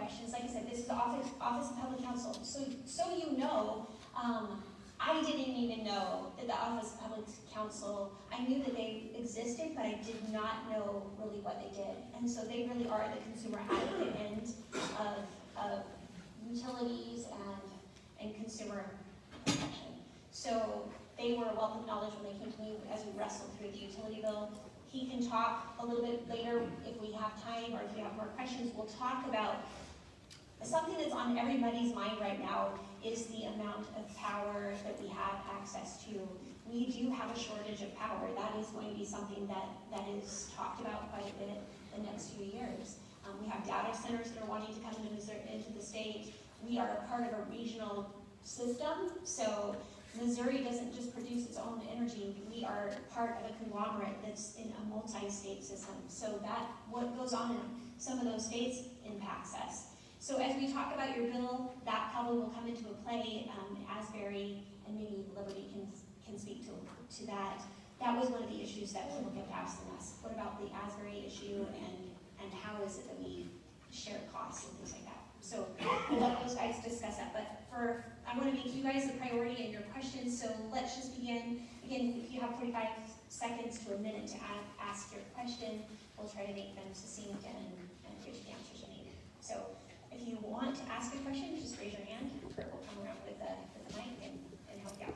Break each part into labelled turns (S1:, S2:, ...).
S1: questions, like I said, this is the Office of Public Counsel. So you know, I didn't even know that the Office of Public Counsel, I knew that they existed, but I did not know really what they did. And so they really are the consumer advocate end of utilities and consumer protection. So they were a wealth of knowledge when they came to me as we wrestled through the utility bill. He can talk a little bit later if we have time, or if you have more questions. We'll talk about something that's on everybody's mind right now is the amount of power that we have access to. We do have a shortage of power. That is going to be something that is talked about quite a bit the next few years. We have data centers that are wanting to come into the state. We are a part of a regional system, so Missouri doesn't just produce its own energy. We are part of a conglomerate that's in a multi-state system. So that, what goes on in some of those states impacts us. So as we talk about your bill, that probably will come into a play. Asbury and maybe Liberty can speak to that. That was one of the issues that people kept asking us. What about the Asbury issue, and how is it that we share costs and things like that? So we'll let those guys discuss that. But I want to make you guys the priority in your questions. So let's just begin. Again, if you have 45 seconds to a minute to ask your question, we'll try to make them succinct and give you the answers you need. So if you want to ask a question, just raise your hand. Kurt will come around with the mic and help you out.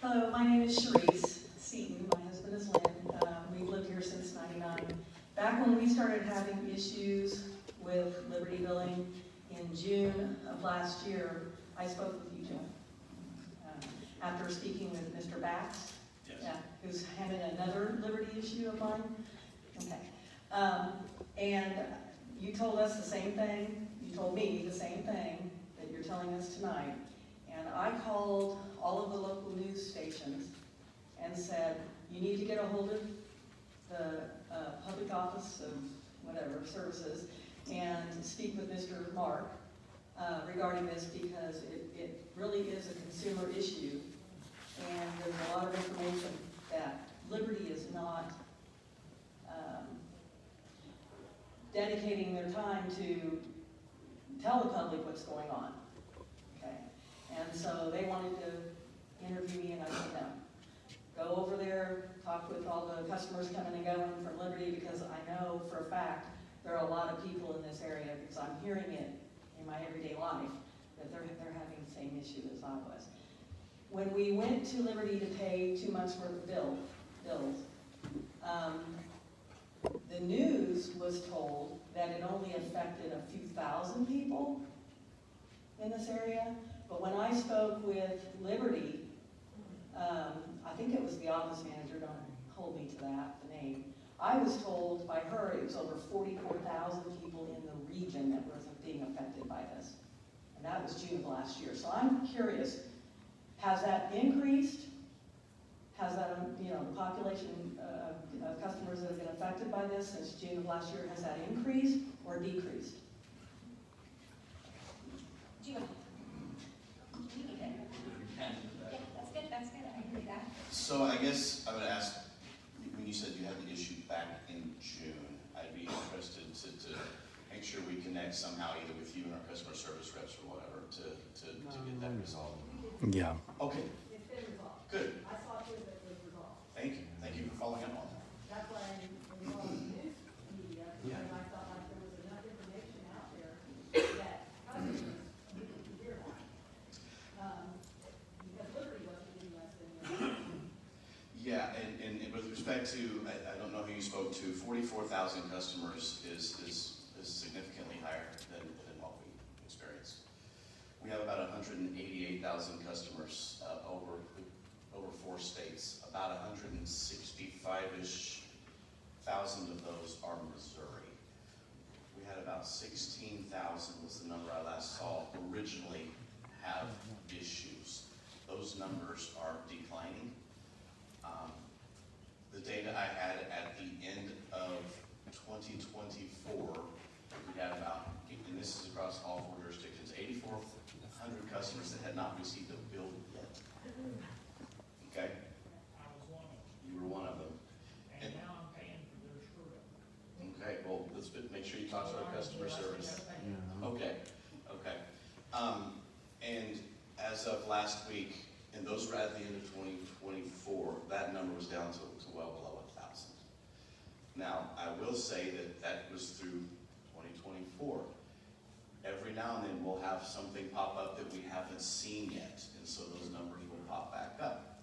S2: Hello, my name is Cherise Seaton. My husband is Lynn. We've lived here since '99. Back when we started having issues with Liberty billing in June of last year, I spoke with you, Jim. After speaking with Mr. Bax, yes. Who's handling another Liberty issue of mine. Okay. And you told us the same thing. You told me the same thing that you're telling us tonight. And I called all of the local news stations and said, you need to get a hold of the public office of whatever services and speak with Mr. Mark regarding this, because it really is a consumer issue, and there's a lot of information that Liberty is not dedicating their time to tell the public what's going on. Okay, and so they wanted to interview me, and I said no. Go over there, talk with all the customers coming and going from Liberty, because I know for a fact there are a lot of people in this area, because I'm hearing it in my everyday life, that they're having the same issue as I was. When we went to Liberty to pay 2 months worth of bills, the news was told that it only affected a few thousand people in this area. But when I spoke with Liberty, I think it was the office manager, don't hold me to that, the name. I was told by her it was over 44,000 people in the region that were being affected by this. And that was June of last year. So I'm curious, has that increased? Has that, the population of customers that have been affected by this since June of last year, has that increased or decreased?
S1: Do you want That's good. I agree with that.
S3: So I guess I would ask, when you said you had the issue back in June, I'd be interested to make sure we connect somehow, either with you and our customer service reps or whatever, to get that resolved.
S4: Yeah.
S3: Okay.
S2: It's been resolved.
S3: Good.
S2: I saw to it that it was resolved.
S3: Thank you. Thank you for following up on that.
S2: That's why I involved the news media,
S3: Yeah.
S2: and I thought like there was enough information out there that customers needed to hear about. Because Liberty wasn't giving us any.
S3: Yeah, and with respect to, I don't know who you spoke to, 44,000 customers is significantly higher than what we experienced. We have about 188,000 customers over 4 states. About 165-ish thousand of those are Missouri. We had about 16,000 was the number I last saw originally have issues. Those numbers are declining. The data I had at the end of 2024, we had about, and this is across all 4 jurisdictions, 8,400 customers that had not received a bill yet. Okay?
S4: I was one of them,
S3: You were one of them.
S4: and now I'm paying for their screw up.
S3: Okay, well, let's make sure you talk to our customer service. Okay, okay. And as of last week, and those were at the end of 2024, that number was down to well below 1,000. Now, I will say that that was through 2024. Every now and then we'll have something pop up that we haven't seen yet, and so those numbers will pop back up.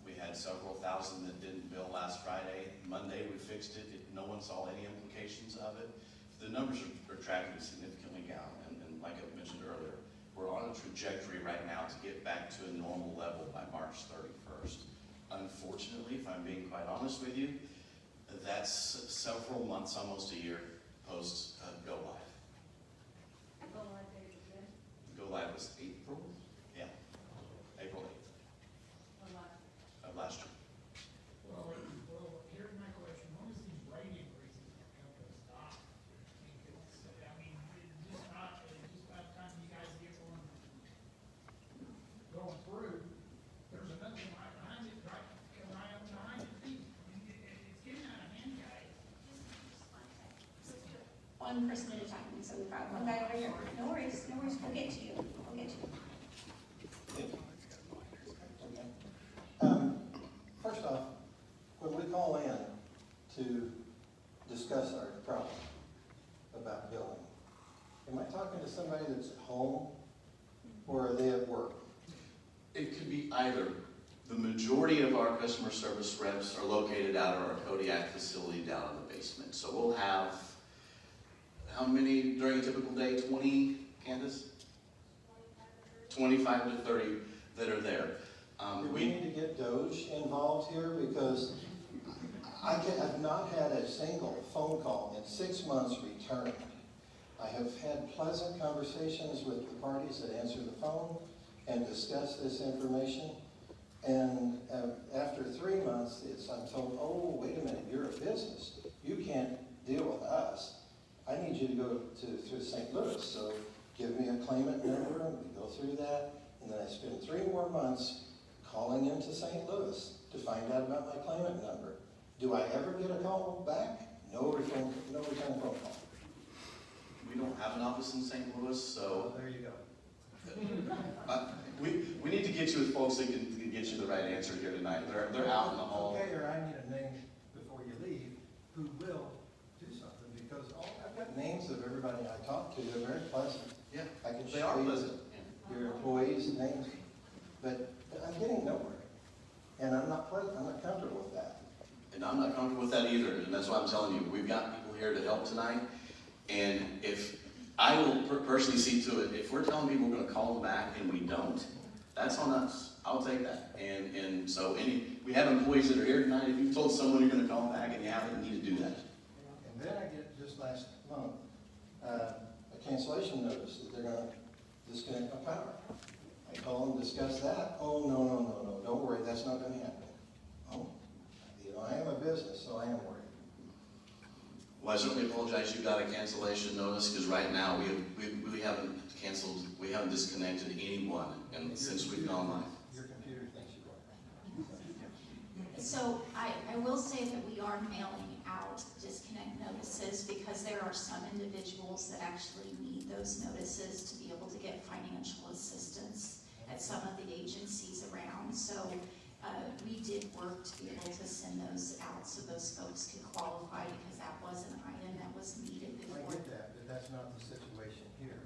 S3: We had several thousand that didn't bill last Friday. Monday we fixed it. No one saw any implications of it. The numbers are tracking significantly down, and like I mentioned earlier, we're on a trajectory right now to get back to a normal level by March 31st. Unfortunately, if I'm being quite honest with you, that's several months, almost a year, post go live. Go live was April? Yeah, April 8th of last year.
S4: Well, here's my question, when is these rate increases going to stop? I mean, just about the time you guys get one going through, there's another one right behind it, right up behind it. It's getting out of hand, guys.
S1: One person at a time, so we've got one guy over here. No worries, we'll get to you, we'll get to you.
S5: First off, when we call in to discuss our problem about billing, am I talking to somebody that's at home or are they at work?
S3: It could be either. The majority of our customer service reps are located out of our Kodiak facility down in the basement. So we'll have, how many during a typical day? 20, Candace? 25 to 30 that are there.
S5: Do we need to get Doge involved here? Because I've not had a single phone call in 6 months returned. I have had pleasant conversations with the parties that answer the phone and discuss this information. And after 3 months, I'm told, oh, wait a minute, you're a business. You can't deal with us. I need you to go through St. Louis. So give me a claimant number, and we go through that. And then I spend 3 more months calling into St. Louis to find out about my claimant number. Do I ever get a call back? No return phone call.
S3: We don't have an office in St. Louis, so
S5: There you go.
S3: we need to get you with folks that can get you the right answer here tonight. They're out in the hall.
S5: Okay, or I need a name before you leave who will do something, because I've got names of everybody I talk to. They're very pleasant.
S3: Yeah,
S5: I can
S3: they
S5: show
S3: are
S5: you
S3: pleasant.
S5: your employees' names, but I'm getting nowhere, and I'm not comfortable with that.
S3: And I'm not comfortable with that either, and that's why I'm telling you, we've got people here to help tonight, and if, I will personally see to it, if we're telling people we're gonna call them back and we don't, that's on us. I'll take that. And so we have employees that are here tonight, if you've told someone you're gonna call them back and you haven't, you need to do that.
S5: And then I get, just last month, a cancellation notice that they're gonna disconnect my power. I call them, discuss that. Oh, no, don't worry, that's not gonna happen. Oh, you know, I am a business, so I am worried.
S3: Well, I certainly apologize you got a cancellation notice, because right now we haven't canceled, we haven't disconnected anyone and since we've gone live.
S5: Your computer thinks you are.
S6: So I will say that we are mailing out disconnect notices because there are some individuals that actually need those notices to be able to get financial assistance at some of the agencies around. So we did work to be able to send those out so those folks could qualify, because that was an item that was needed
S5: I
S6: before.
S5: get that, but that's not the situation here.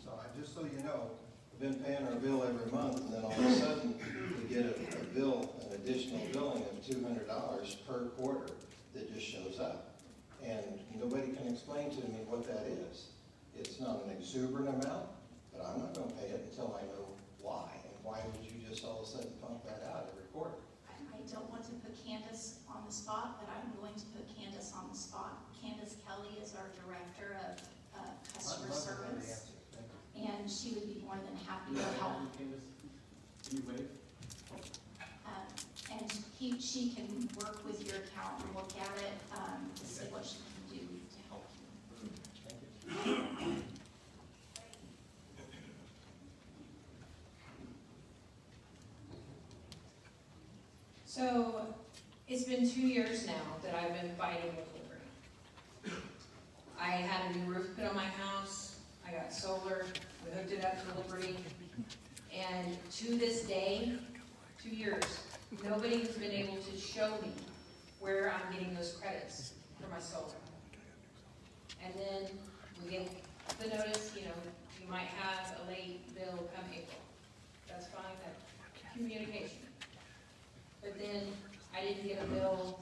S5: So just so you know, we've been paying our bill every month, and then all of a sudden, we get a bill, an additional billing of $200 per quarter that just shows up. And nobody can explain to me what that is. It's not an exuberant amount, but I'm not gonna pay it until I know why. And why would you just all of a sudden pump that out every quarter?
S6: I don't want to put Candace on the spot, but I'm going to put Candace on the spot. Candace Kelly is our Director of Customer
S5: I'd love to know the
S6: Service,
S5: answer. Thank you.
S6: and she would be more than happy to help.
S3: Can you wait?
S6: And she can work with your account and look at it to see what she can do to help you.
S5: Thank you.
S7: So, it's been 2 years now that I've been fighting with Liberty. I had a new roof put on my house, I got solar, we hooked it up to Liberty, and to this day, 2 years, nobody has been able to show me where I'm getting those credits for my solar. And then we get the notice, you know, you might have a late bill come April. That's fine, that communication. But then I didn't get a bill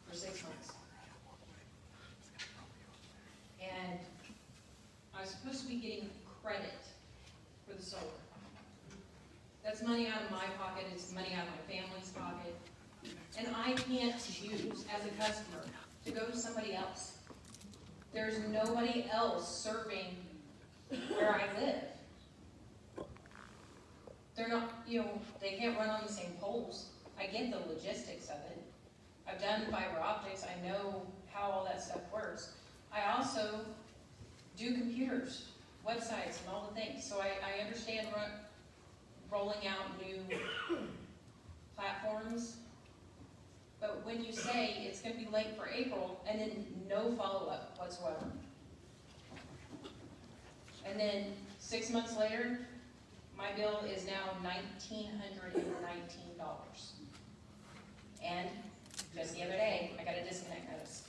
S7: for 6 months. And I was supposed to be getting credit for the solar. That's money out of my pocket, it's money out of my family's pocket. And I can't choose, as a customer, to go to somebody else. There's nobody else serving where I live. They're not, you know, they can't run on the same poles. I get the logistics of it. I've done fiber optics, I know how all that stuff works. I also do computers, websites, and all the things, so I understand rolling out new platforms. But when you say it's going to be late for April, and then no follow-up whatsoever. And then 6 months later, my bill is now $1,919. And just the other day, I got a disconnect notice.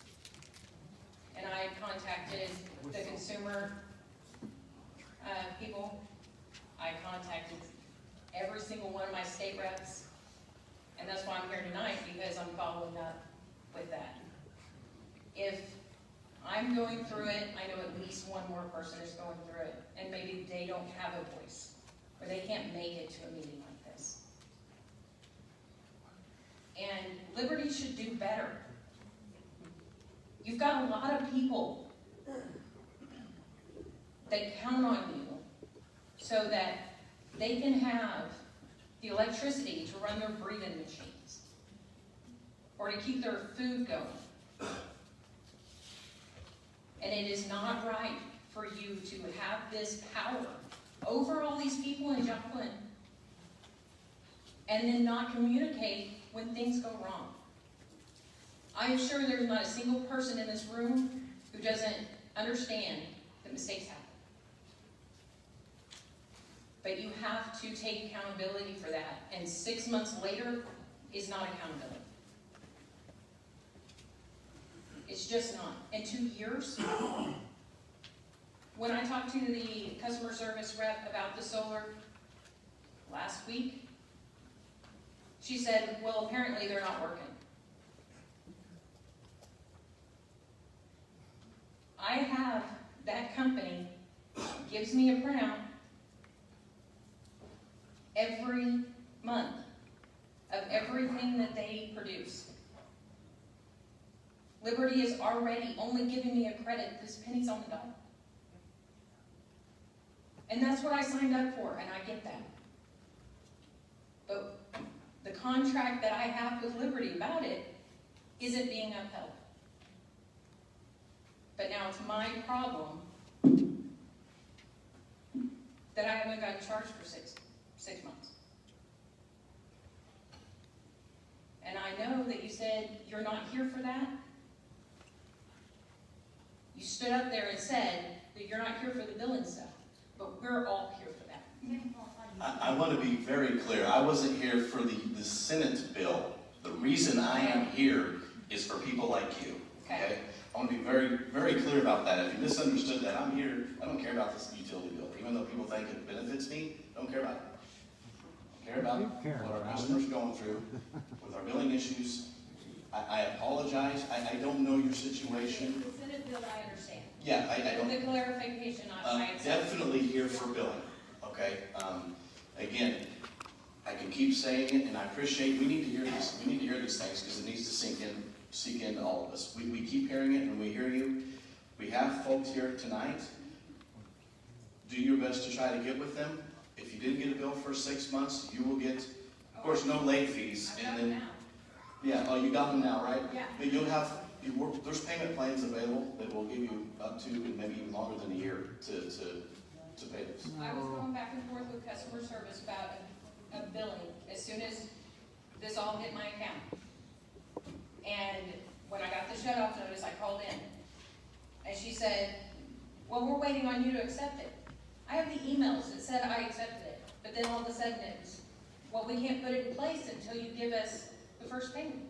S7: And I contacted the consumer people. I contacted every single one of my state reps. And that's why I'm here tonight, because I'm following up with that. If I'm going through it, I know at least one more person is going through it, and maybe they don't have a voice, or they can't make it to a meeting like this. And Liberty should do better. You've got a lot of people that count on you so that they can have the electricity to run their breathing machines, or to keep their food going. And it is not right for you to have this power over all these people in Joplin and then not communicate when things go wrong. I am sure there's not a single person in this room who doesn't understand that mistakes happen. But you have to take accountability for that, and 6 months later is not accountability. It's just not. And 2 years? When I talked to the customer service rep about the solar last week, she said, well, apparently they're not working. I have that company gives me a printout every month of everything that they produce. Liberty is already only giving me a credit this pennies on the dollar. And that's what I signed up for, and I get that. But the contract that I have with Liberty about it isn't being upheld. But now it's my problem that I haven't gotten charged for six months. And I know that you said you're not here for that. You stood up there and said that you're not here for the billing stuff, but we're all here for that.
S3: I want to be very clear. I wasn't here for the Senate bill. The reason I am here is for people like you. Okay? I want to be very, very clear about that. If you misunderstood that, I'm here. I don't care about this utility bill. Even though people think it benefits me, I don't care about it. I care about what our customers are going through with our billing issues. I apologize. I don't know your situation.
S7: The Senate bill, I understand.
S3: Yeah, I don't.
S7: The clarification, I accept.
S3: Definitely here for billing. Okay. Again, I can keep saying it, and I appreciate. We need to hear this. We need to hear these things because it needs to sink in all of us. We keep hearing it, and we hear you. We have folks here tonight. Do your best to try to get with them. If you didn't get a bill for 6 months, you will get, of course, no late fees.
S7: I've got them now.
S3: Yeah. Oh, you got them now, right?
S7: Yeah.
S3: But you'll have. There's payment plans available that will give you up to and maybe even longer than a year to pay this.
S7: I was going back and forth with customer service about a billing. As soon as this all hit my account. And when I got the shut-off notice, I called in. And she said, well, we're waiting on you to accept it. I have the emails that said I accepted it, but then all of a sudden it was, well, we can't put it in place until you give us the first payment.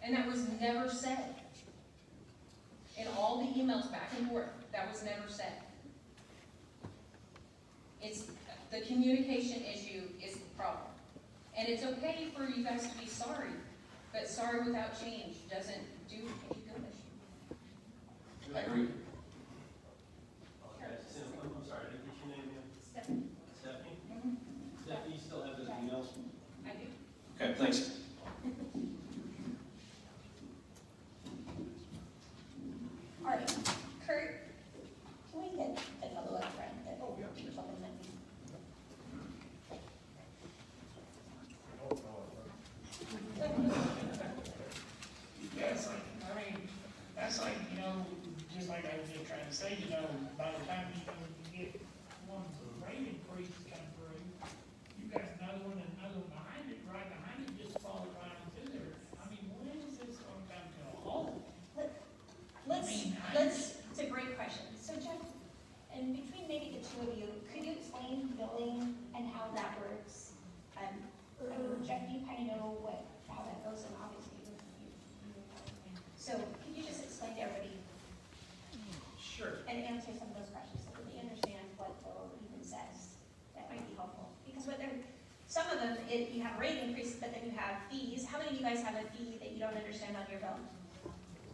S7: And that was never said. In all the emails back and forth, that was never said. It's, the communication issue is the problem. And it's okay for you guys to be sorry, but sorry without change doesn't do any good.
S3: I agree.
S8: I'm sorry, did you get your name again?
S7: Stephanie?
S8: Stephanie?
S7: Mhm.
S8: Stephanie, you still have those emails?
S7: I do.
S3: Okay, thanks.
S1: All right, Kurt, can we get another one, friend? Oh, yeah. Or something like that?
S4: Yes, I mean, that's like, you know, just like I was just trying to say, you know, by the time you get one rate increase come through, you got another one and another one behind it, right behind it, just fall right into there. I mean, when is this gonna come to a halt?
S1: It's a great question. So Jeff, and between maybe the two of you, could you explain billing and how that works? Jeff, you kind of know how that goes, and obviously you know. So could you just explain to everybody
S8: Sure.
S1: and answer some of those questions so that they understand what bill even says? That might be helpful. Because some of them, you have rate increases, but then you have fees. How many of you guys have a fee that you don't understand on your bill?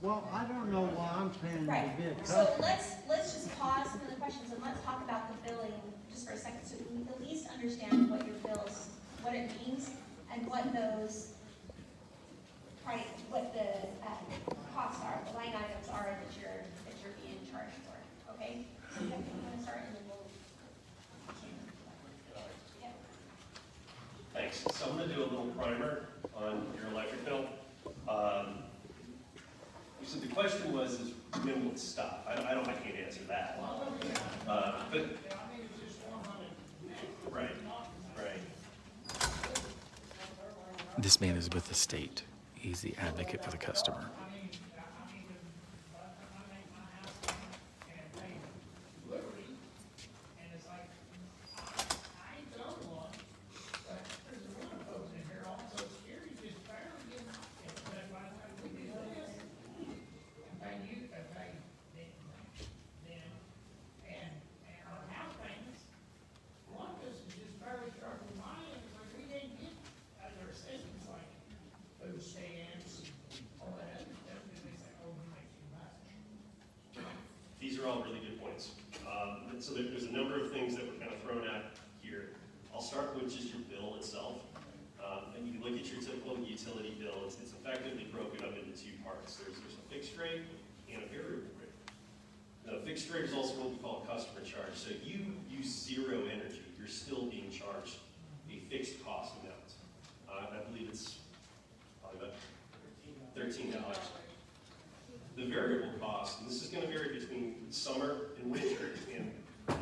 S9: Well, I don't know why I'm paying
S1: Right,
S9: to be a
S1: so
S9: customer.
S1: let's just pause some of the questions and let's talk about the billing just for a second, so we at least understand what your bills, what it means, and what those, what the costs are, the line items are that you're being charged for, okay? So Jeff, you wanna start and then we'll. Yeah.
S8: Thanks. So I'm gonna do a little primer on your electric bill. So the question was, is when will it stop? I can't answer that. But,
S4: I think it's just 100.
S8: right, right.
S10: This man is with the state. He's the advocate for the customer.
S4: I mean, I make my house payment and pay Liberty, and it's like, I ain't the only one, but there's a lot of folks in here also scared to just barely get my check, but by the time we do this, and pay you, and pay them, and our house payments, one of us is just barely struggling mine, and it's like, we didn't get other assistance like food stamps, all that other stuff, and they say, oh, we make too much.
S8: These are all really good points. So there's a number of things that were kind of thrown out here. I'll start with just your bill itself. And you can look at your typical utility bill. It's effectively broken up into two parts. There's a fixed rate and a variable rate. Now, fixed rate is also what we call a customer charge. So you use zero energy, you're still being charged a fixed cost amount. I believe it's probably about $13. The variable cost, and this is going to vary between summer and winter, and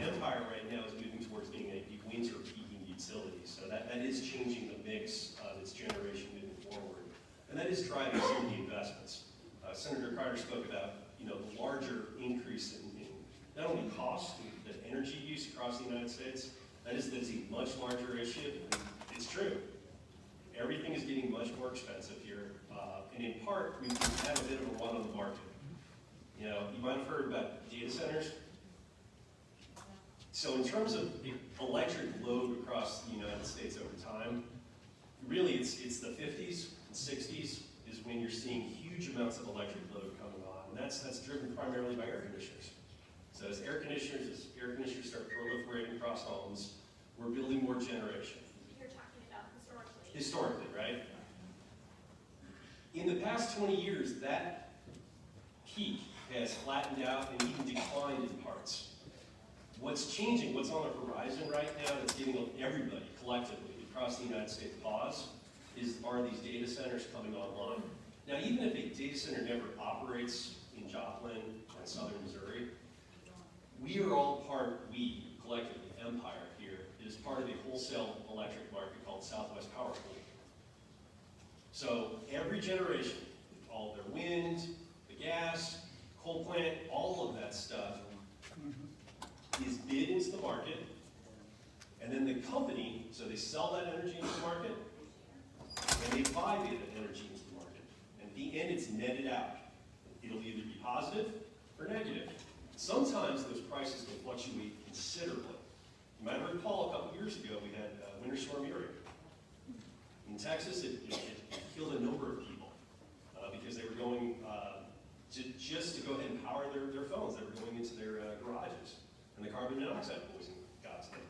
S8: Empire right now is moving towards being a winter peaking utility. So that is changing the mix of its generation moving forward. And that is driving some of the investments. Senator Carter spoke about, the larger increase in not only cost, but energy use across the United States. That's a much larger issue, and it's true. Everything is getting much more expensive here, and in part, we've had a bit of a run on the market. You might have heard about data centers. So in terms of electric load across the United States over time, really it's the 50s and 60s is when you're seeing huge amounts of electric load coming on, and that's driven primarily by air conditioners. So as air conditioners start proliferating across homes, we're building more generation.
S1: You're talking about historically.
S8: Historically, right? In the past 20 years, that peak has flattened out and even declined in parts. What's changing, what's on the horizon right now that's giving everybody collectively across the United States pause are these data centers coming online. Now, even if a data center never operates in Joplin or in southern Missouri, we are all collectively, Empire here, is part of a wholesale electric market called Southwest Power Pool. So every generation, all their wind, the gas, coal plant, all of that stuff is bid into the market, and then the company, so they sell that energy into the market, and they buy the energy into the market. And at the end, it's netted out. It'll either be positive or negative. Sometimes those prices can fluctuate considerably. You might recall a couple years ago, we had Winter Storm Uri. In Texas, it killed a number of people because they were going just to go ahead and power their phones. They were going into their garages, and the carbon monoxide poisoning got to them.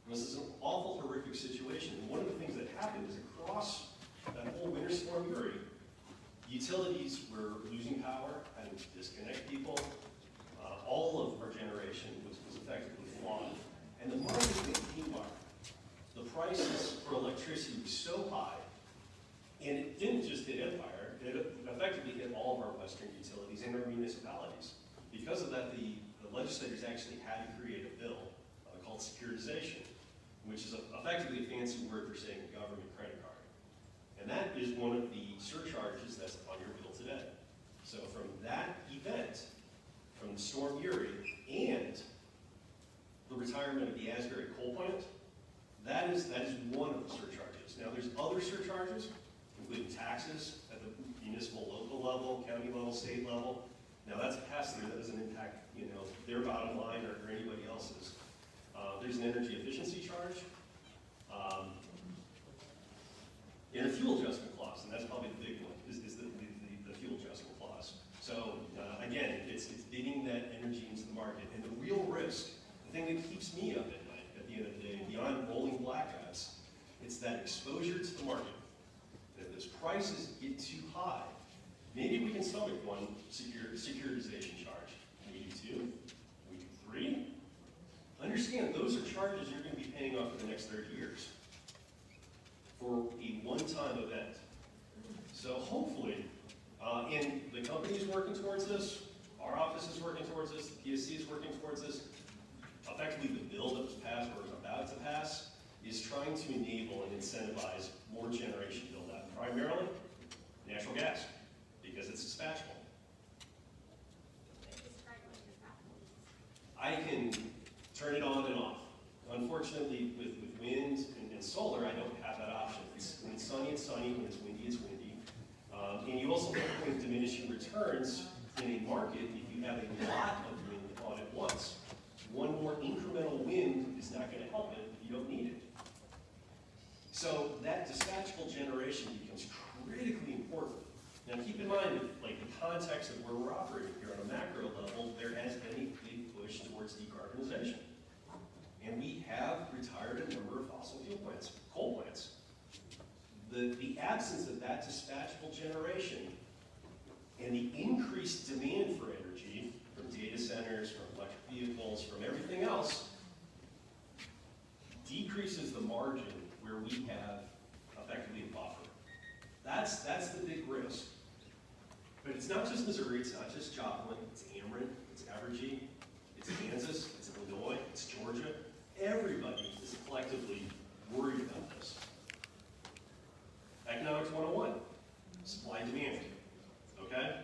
S8: This is an awful, horrific situation. And one of the things that happened is across that whole Winter Storm Uri, utilities were losing power, having to disconnect people. All of our generation was effectively flawed. And the market went haywire. The prices for electricity were so high, and it didn't just hit Empire, it effectively hit all of our Western utilities and our municipalities. Because of that, the legislators actually had to create a bill called securitization, which is effectively a fancy word for saying government credit card. And that is one of the surcharges that's on your bill today. So from that event, from Storm Uri and the retirement of the Asbury coal plant, that is one of the surcharges. Now there's other surcharges, including taxes at the municipal, local level, county level, state level. Now that's a pass-through, that doesn't impact their bottom line or anybody else's. There's an energy efficiency charge, and a fuel adjustment clause, and that's probably the big one, is the fuel adjustment clause. So again, it's bidding that energy into the market, and the real risk, the thing that keeps me up at night at the end of the day, beyond rolling blackouts, it's that exposure to the market. And if those prices get too high, maybe we can stomach one securitization charge. We do two, we do three. Understand, those are charges you're going to be paying off for the next 30 years for a one-time event. So hopefully, and the company is working towards this, our office is working towards this, the PSC is working towards this. Effectively, the bill that was passed or is about to pass is trying to enable and incentivize more generation build-out, primarily natural gas, because it's dispatchable. I can turn it on and off. Unfortunately, with wind and solar, I don't have that option. When it's sunny, it's sunny. When it's windy, it's windy. And you also have diminishing returns in a market if you have a lot of wind on at once. One more incremental wind is not going to help it if you don't need it. So that dispatchable generation becomes critically important. Now keep in mind, like the context of where we're operating here on a macro level, there has been a big push towards decarbonization. And we have retired a number of fossil fuel plants, coal plants. The absence of that dispatchable generation and the increased demand for energy from data centers, from electric vehicles, from everything else, decreases the margin where we have effectively a buffer. That's the big risk. But it's not just Missouri, it's not just Joplin, it's Ameren, it's Evergy, it's Kansas, it's Illinois, it's Georgia. Everybody is collectively worried about this. Economics 101, supply and demand, okay?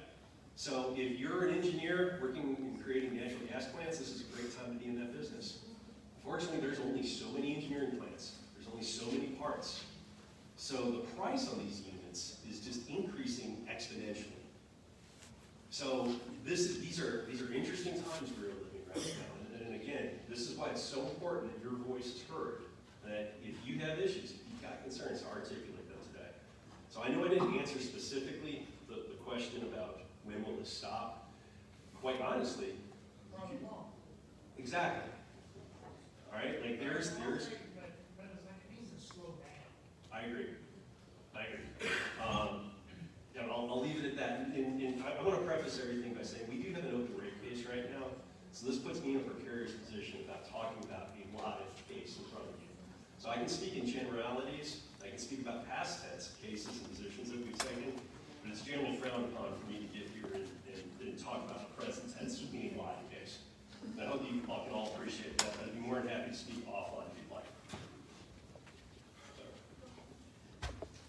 S8: So if you're an engineer working and creating natural gas plants, this is a great time to be in that business. Unfortunately, there's only so many engineering plants. There's only so many parts. So the price on these units is just increasing exponentially. So these are interesting times we're living right now. And again, this is why it's so important that your voice is heard. That if you have issues, if you've got concerns, to articulate them today. So I know I didn't answer specifically the question about when will this stop. Quite honestly, exactly. All right, like there's.
S4: But it's like it needs to slow down.
S8: I agree. Yeah, I'll leave it at that. And I want to preface everything by saying we do have an open rate case right now, so this puts me in a precarious position about talking about a live case in front of you. So I can speak in generalities. I can speak about past tense cases and positions that we've taken, but it's generally frowned upon for me to get here and talk about the present tense, meaning live case. And I hope you all can all appreciate that. I'd be more than happy to speak offline if you'd like.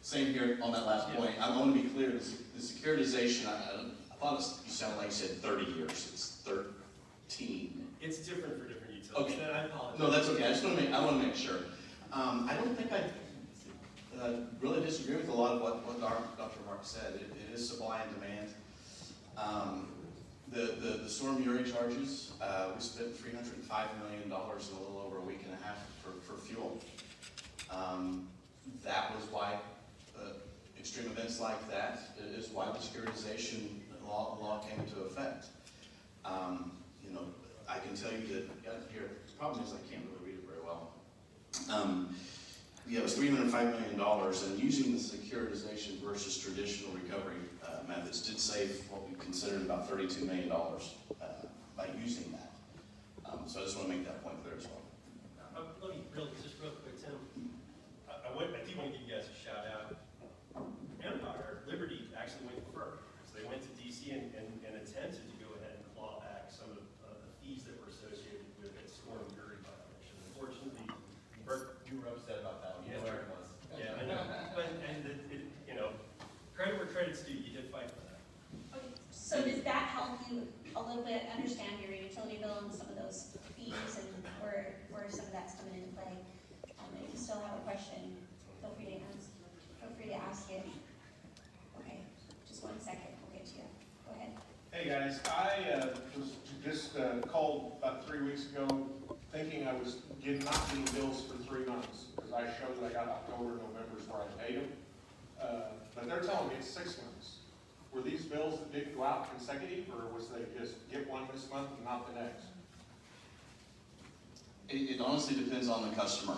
S3: Same here on that last point. I want to be clear, the securitization, I thought you sounded like you said 30 years. It's 13.
S8: It's different for different utilities.
S3: Okay.
S8: And I apologize.
S3: No, that's okay. I want to make sure. I don't think I really disagree with a lot of what Dr. Mark said. It is supply and demand. The Storm Uri charges, we spent $305 million in a little over a week and a half for fuel. That was why extreme events like that is why the securitization law came into effect. You know, I can tell you that here, the problem is I can't really read it very well. Yeah, it was $305 million, and using the securitization versus traditional recovery methods did save what we considered about $32 million by using that. So I just want to make that point clear as well.
S8: Let me just real quick, Tim. I do want to give you guys a shout out. Empire, Liberty actually went further. So they went to DC and attempted to go ahead and claw back some of the fees that were associated with that Storm Uri violation. Unfortunately, Bert, you were upset about that one. You know where it was. Yeah, I know. But, you know, credit where credit's due. You did fight for that.
S1: Okay, so does that help you a little bit understand your utility bill and some of those fees and where some of that's coming into play? If you still have a question, feel free to ask it. Okay, just 1 second, we'll get to you. Go ahead.
S11: Hey guys, I was just called about 3 weeks ago thinking I was not getting bills for 3 months because I showed that I got October, November's where I paid them. But they're telling me it's 6 months. Were these bills that didn't go out consecutive, or was they just get one this month and not the next?
S3: It honestly depends on the customer.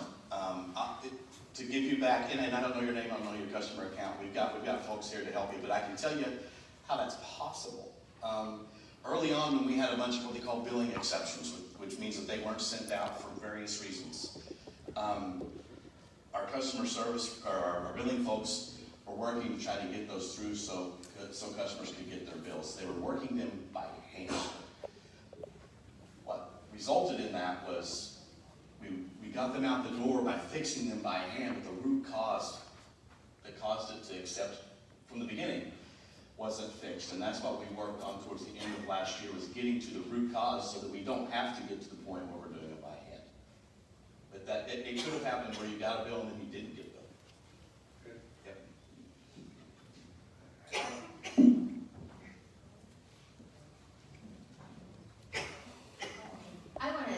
S3: To give you back, and I don't know your name, I don't know your customer account. We've got folks here to help you, but I can tell you how that's possible. Early on, when we had a bunch of what they call billing exceptions, which means that they weren't sent out for various reasons, our customer service, or our billing folks, were working to try to get those through so customers could get their bills. They were working them by hand. What resulted in that was we got them out the door by fixing them by hand, but the root cause that caused it to accept from the beginning wasn't fixed. And that's what we worked on towards the end of last year, was getting to the root cause so that we don't have to get to the point where we're doing it by hand. But that it could have happened where you got a bill and then you didn't get a bill.
S11: Good.
S3: Yep.
S12: I want to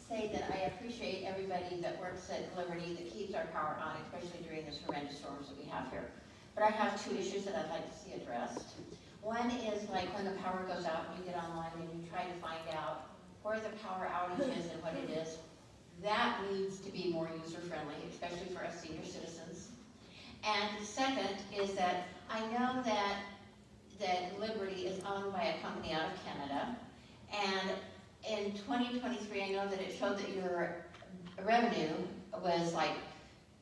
S12: say that I appreciate everybody that works at Liberty that keeps our power on, especially during this horrendous storms that we have here. But I have 2 issues that I'd like to see addressed. One is like when the power goes out and you get online and you try to find out where the power outage is and what it is. That needs to be more user-friendly, especially for us senior citizens. And second is that I know that Liberty is owned by a company out of Canada, and in 2023, I know that it showed that your revenue was like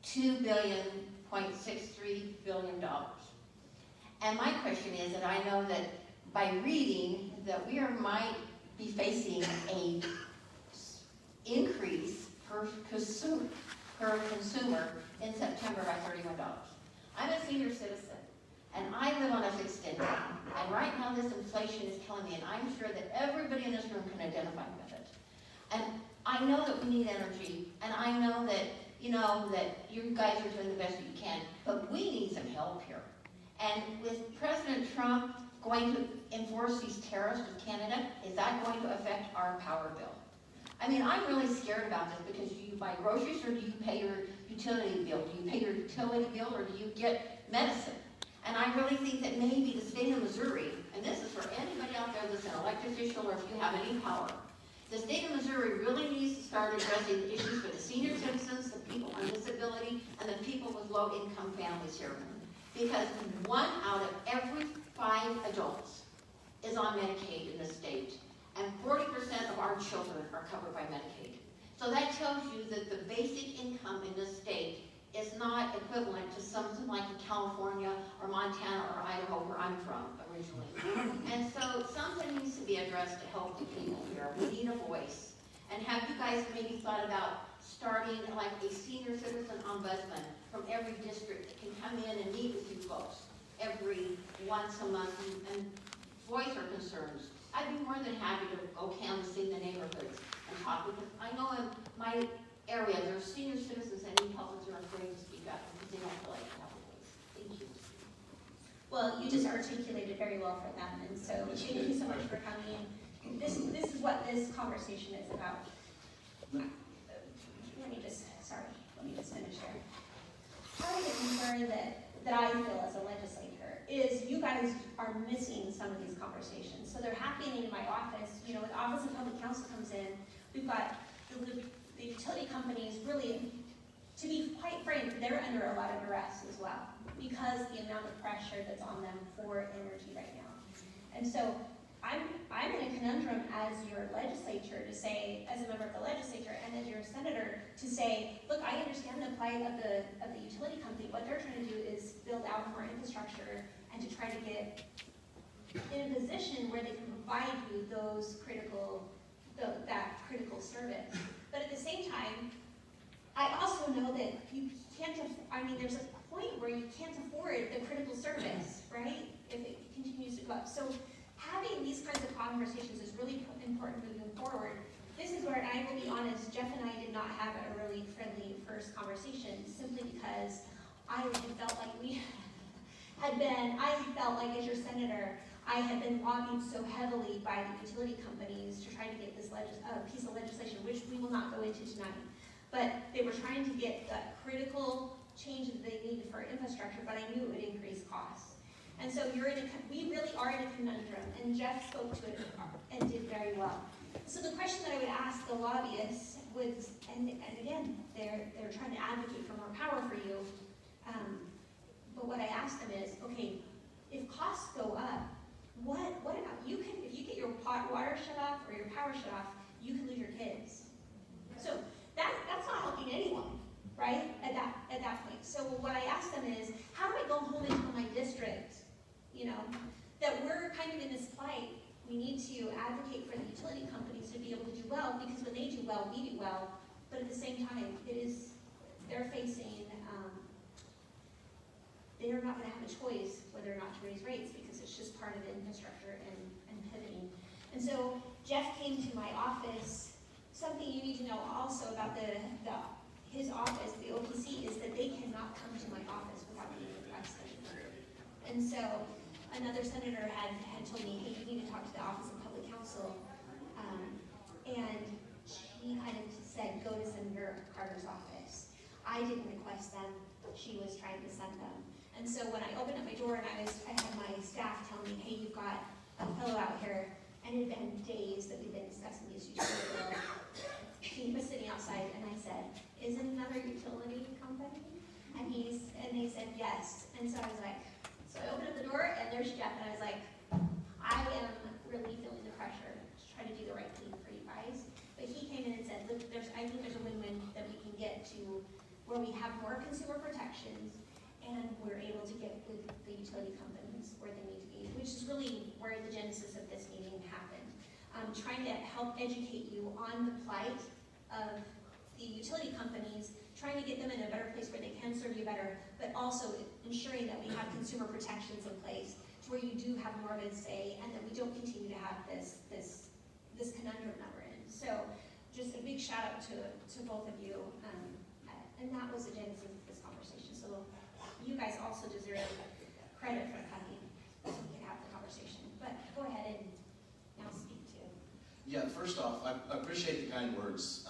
S12: $2.63 billion. And my question is that I know that by reading that we might be facing a increase per consumer in September by $31. I'm a senior citizen, and I live on a fixed income. And right now this inflation is killing me, and I'm sure that everybody in this room can identify with it. And I know that we need energy, and I know that, that you guys are doing the best that you can, but we need some help here. And with President Trump going to enforce these tariffs with Canada, is that going to affect our power bill? I mean, I'm really scared about this because do you buy groceries or do you pay your utility bill? Do you pay your utility bill or do you get medicine? And I really think that maybe the state of Missouri, and this is for anybody out there that's an elected official or if you have any power, the state of Missouri really needs to start addressing the issues for the senior citizens, the people on disability, and the people with low-income families here. Because 1 out of every 5 adults is on Medicaid in the state, and 40% of our children are covered by Medicaid. So that tells you that the basic income in this state is not equivalent to something like in California or Montana or Idaho, where I'm from originally. And so something needs to be addressed to help the people here. We need a voice. And have you guys maybe thought about starting like a senior citizen ombudsman from every district that can come in and meet with you folks every once a month and voice our concerns. I'd be more than happy to go canvassing the neighborhoods and talk, because I know in my area, there are senior citizens that need help and are afraid to speak up because they don't feel like they have a voice. Thank you.
S1: Well, you just articulated very well for them, and so thank you so much for coming. This is what this conversation is about. Let me just finish here. Part of the concern that I feel as a legislator is you guys are missing some of these conversations. So they're happening in my office. You know, when the Office of Public Counsel comes in, we've got the utility companies really, to be quite frank, they're under a lot of duress as well, because the amount of pressure that's on them for energy right now. And so I'm in a conundrum as your legislature to say, as a member of the legislature and as your senator, to say, look, I understand the plight of the utility company. What they're trying to do is build out more infrastructure and to try to get in a position where they can provide you that critical service. But at the same time, I also know that you can't, there's a point where you can't afford the critical service, right? If it continues to go up. So having these kinds of conversations is really important moving forward. This is where, and I will be honest, Jeff and I did not have a really friendly first conversation, simply because I felt like I felt like as your senator, I had been lobbied so heavily by the utility companies to try to get this piece of legislation, which we will not go into tonight. But they were trying to get that critical change that they needed for infrastructure, but I knew it would increase costs. And so we really are in a conundrum, and Jeff spoke to it and did very well. So the question that I would ask the lobbyists was, and again, they're trying to advocate for more power for you, but what I asked them is, okay, if costs go up, what about, if you get your water shut off or your power shut off, you can lose your kids. So that's not helping anyone, right, at that point. So what I asked them is, how do I go home and tell my district, that we're kind of in this plight? We need to advocate for the utility companies to be able to do well, because when they do well, we do well. But at the same time, they're facing, they're not going to have a choice whether or not to raise rates, because it's just part of the infrastructure and pivoting. And so Jeff came to my office. Something you need to know also about his office, the OPC, is that they cannot come to my office without being requested. And so another senator had told me, hey, you need to talk to the Office of Public Counsel. And she kind of said, go to Senator Carter's office. I didn't request them. She was trying to send them. And so when I opened up my door and I had my staff tell me, hey, you've got a fellow out here, and it had been days that we've been discussing these utility bills. He was sitting outside, and I said, is it another utility company? And they said yes. And so I was like, so I opened up the door, and there's Jeff, and I was like, I am really feeling the pressure to try to do the right thing for you guys. But he came in and said, look, I think there's a win-win that we can get to where we have more consumer protections, and we're able to get the utility companies where they need to be, which is really where the genesis of this meeting happened. Trying to help educate you on the plight of the utility companies, trying to get them in a better place where they can serve you better, but also ensuring that we have consumer protections in place to where you do have more of a say, and that we don't continue to have this conundrum that we're in. So just a big shout out to both of you, and that was the genesis of this conversation. So you guys also deserve credit for coming so we can have the conversation. But go ahead and now speak to.
S3: Yeah, first off, I appreciate the kind words.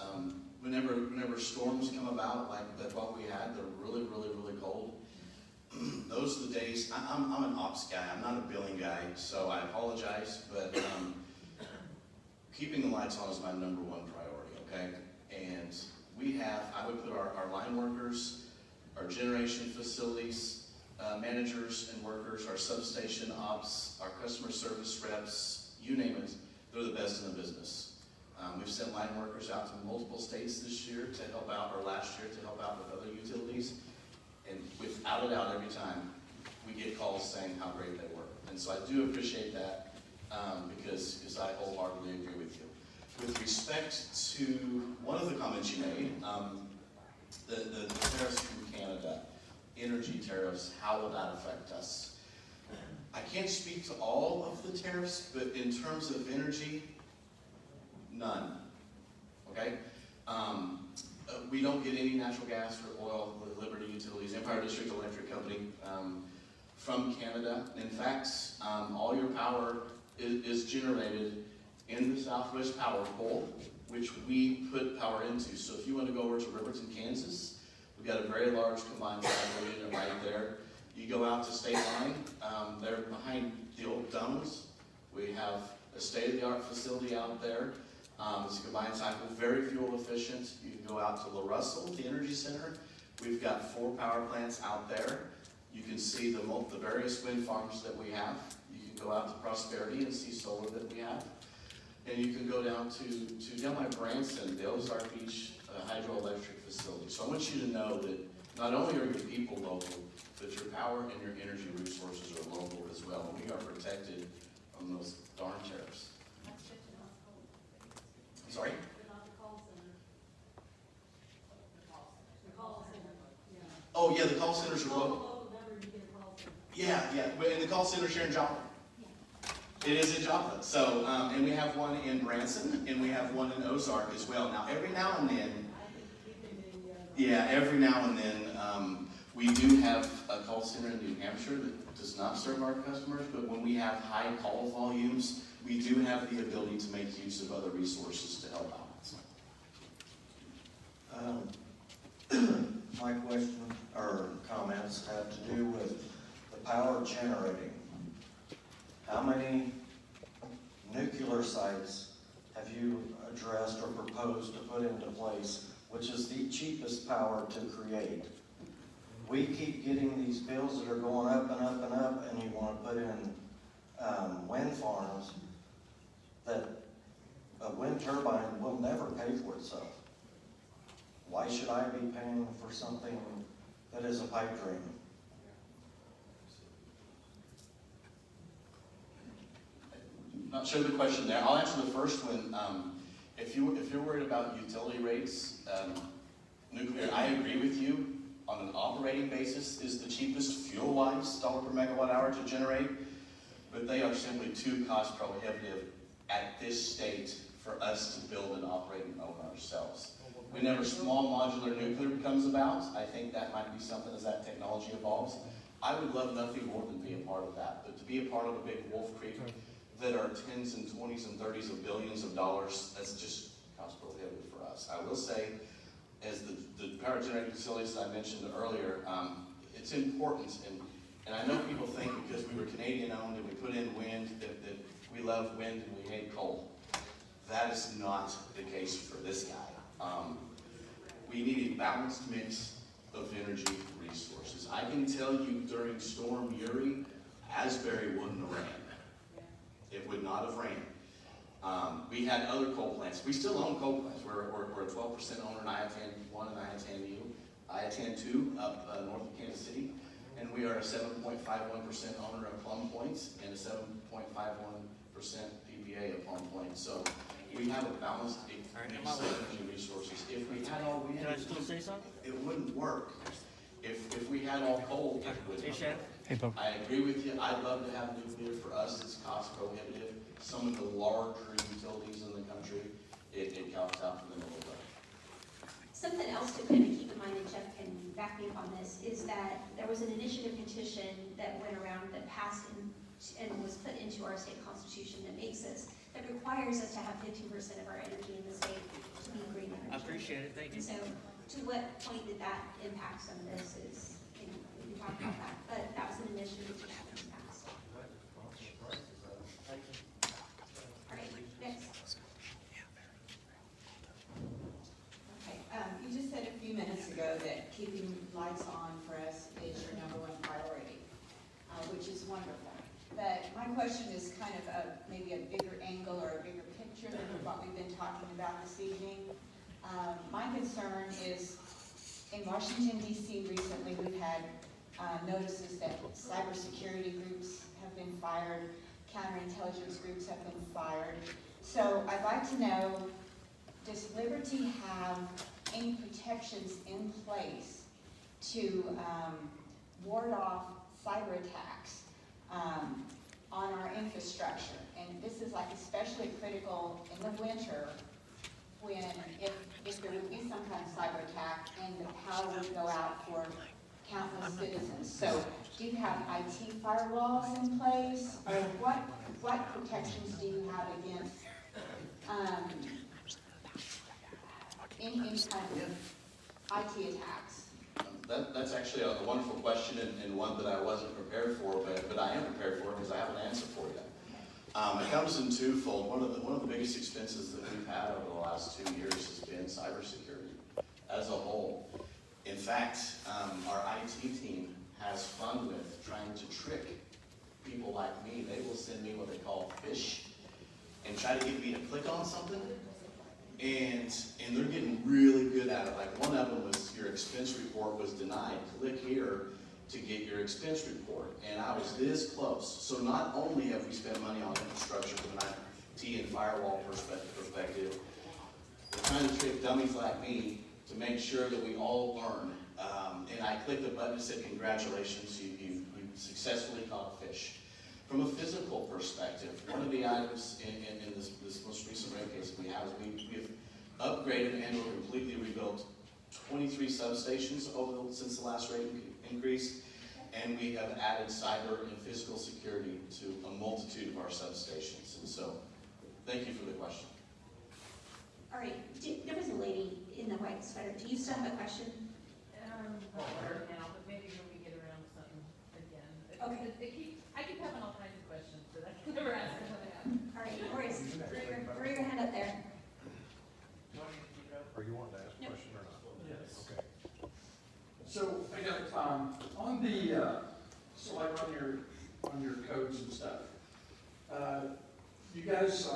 S3: Whenever storms come about, like what we had, they're really, really, really cold. Those are the days. I'm an ops guy. I'm not a billing guy, so I apologize. But keeping the lights on is my #1 priority. Okay, and I would put our line workers, our generation facilities managers and workers, our substation ops, our customer service reps, you name it, they're the best in the business. We've sent line workers out to multiple states this year to help out, or last year to help out with other utilities. And without a doubt, every time we get calls saying how great they were. And so I do appreciate that because I wholeheartedly agree with you. With respect to one of the comments you made, the tariffs from Canada, tariffs, how will that affect us? I can't speak to all of the tariffs, but in terms of energy, none, okay? We don't get any natural gas or oil with Liberty Utilities, Empire District Electric Company, from Canada. In fact, all your power is generated in the Southwest Power Pole, which we put power into. So if you want to go over to Riverton, Kansas, we've got a very large combined cycle unit right there. You go out to State Line, they're behind the old domes. We have a state-of-the-art facility out there. It's a combined cycle, very fuel efficient. You can go out to La Russell, the energy center. We've got 4 power plants out there. You can see the various wind farms that we have. You can go out to Prosperity and see solar that we have. And you can go down to down by Branson, the Ozark Beach hydroelectric facility. So I want you to know that not only are your people local, but your power and your energy resources are local as well. And we are protected from those darn tariffs. Sorry? Oh yeah, the call centers are local. Yeah, and the call centers here in Joplin. It is in Joplin. So, and we have one in Branson, and we have one in Ozark as well. Now, every now and then, we do have a call center in New Hampshire that does not serve our customers, but when we have high call volumes, we do have the ability to make use of other resources to help out.
S13: My question or comments have to do with the power generating. How many nuclear sites have you addressed or proposed to put into place, which is the cheapest power to create? We keep getting these bills that are going up and up and up, and you want to put in wind farms that a wind turbine will never pay for itself. Why should I be paying for something that is a pipe dream?
S3: Not sure the question there. I'll answer the first one. If you're worried about utility rates, nuclear, I agree with you. On an operating basis, is the cheapest fuel-wise dollar per megawatt hour to generate, but they are simply too cost prohibitive at this state for us to build and operate and own ourselves. Whenever small modular nuclear comes about, I think that might be something as that technology evolves. I would love nothing more than be a part of that, but to be a part of a big Wolf Creek that are 10s and 20s and 30s of billions of dollars, that's just cost prohibitive for us. I will say, as the power generating facilities that I mentioned earlier, it's important, and I know people think because we were Canadian owned and we put in wind that we love wind and we hate coal. That is not the case for this guy. We need a balanced mix of energy resources. I can tell you during Storm Uri, Asbury wouldn't have ran. It would not have ran. We had other coal plants. We still own coal plants. We're a 12% owner in Iatan 1 and Iatan 2 up north of Kansas City. And we are a 7.51% owner of Plum Point and a 7.51% PPA of Plum Point. So we have a balanced mix of energy resources. If we had all wind, it wouldn't work. If we had all coal, it wouldn't work.
S10: Hey, Bob.
S3: I agree with you. I'd love to have nuclear. For us, it's cost prohibitive. Some of the larger utilities in the country, it counts out for them a little bit.
S1: Something else to kind of keep in mind, and Jeff can back me up on this, is that there was an initiative petition that went around that passed and was put into our state constitution that requires us to have 15% of our energy in the state to be green energy.
S14: I appreciate it, thank you.
S1: And so, to what point did that impact some of this is, we can talk about that, but that was an initiative that happened passed. All right, next.
S15: Okay, you just said a few minutes ago that keeping lights on for us is your #1 priority, which is wonderful. But my question is kind of maybe a bigger angle or a bigger picture than what we've been talking about this evening. My concern is in Washington, D.C. recently we've had notices that cybersecurity groups have been fired, counterintelligence groups have been fired. So I'd like to know, does Liberty have any protections in place to ward off cyber attacks on our infrastructure. And this is like especially critical in the winter when if there would be some kind of cyber attack and the power would go out for countless citizens. So do you have IT firewalls in place? Or what protections do you have against any kind of IT attacks?
S3: That's actually a wonderful question and one that I wasn't prepared for, but I am prepared for because I have an answer for you. It comes in twofold. One of the biggest expenses that we've had over the last 2 years has been cybersecurity as a whole. In fact, our IT team has fun with trying to trick people like me. They will send me what they call fish and try to get me to click on something. And they're getting really good at it. Like one of them was your expense report was denied. Click here to get your expense report. And I was this close. So not only have we spent money on infrastructure from an IT and firewall perspective, we're trying to trick dummies like me to make sure that we all learn. And I clicked the button that said, congratulations, you successfully caught a fish. From a physical perspective, one of the items in this most recent rate case we have is we've upgraded and or completely rebuilt 23 substations since the last rate increase, and we have added cyber and physical security to a multitude of our substations. And so, thank you for the question.
S1: All right, there was a lady in the white sweater. Do you still have a question?
S7: Not right now, but maybe when we get around to something again.
S1: Okay.
S7: I keep having all kinds of questions, but I can never ask them.
S1: All right, Horace, throw your hand up there.
S14: Are you wanting to ask a
S1: No.
S14: question or not?
S4: Yes.
S14: Okay.
S4: So I got, on the, so like on your codes and stuff, you guys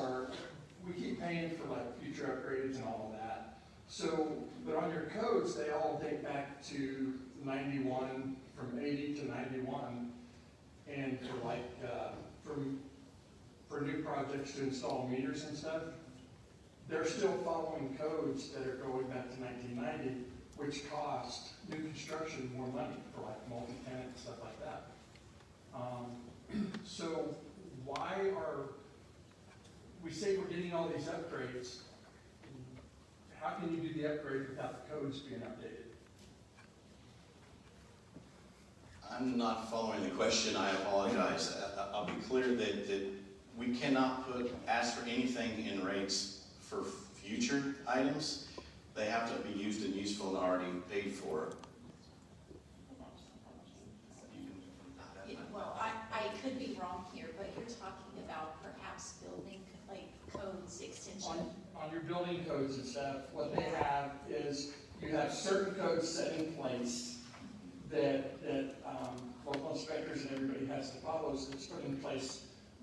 S4: we keep paying for like future upgrades and all of that. So, but on your codes, they all date back to 91, from 80 to 91. And for like, for new projects to install meters and stuff, they're still following codes that are going back to 1990, which cost new construction more money for like multi-tenant and stuff like that. So why we say we're getting all these upgrades, how can you do the upgrade without the codes being updated?
S3: I'm not following the question, I apologize. I'll be clear that we cannot ask for anything in rates for future items. They have to be used and useful and already paid for.
S6: Well, I could be wrong here, but you're talking about perhaps building like codes extension.
S4: On your building codes and stuff, what they have is you have certain codes set in place that local inspectors and everybody has to follow, so it's put in place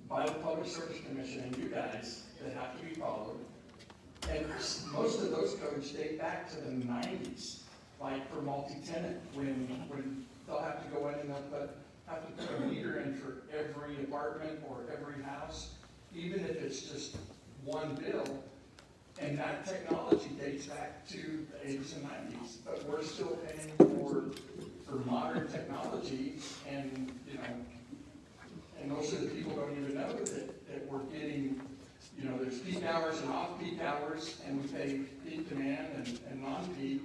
S4: by the Public Service Commission and you guys that have to be followed. And most of those codes date back to the 90s, like for multi-tenant, when they'll have to go in and have to put a meter in for every apartment or every house, even if it's just one bill. And that technology dates back to the 80s and 90s, but we're still paying for modern technology, and and most of the people don't even know that we're getting, there's peak hours and off-peak hours, and we pay peak demand and non-peak,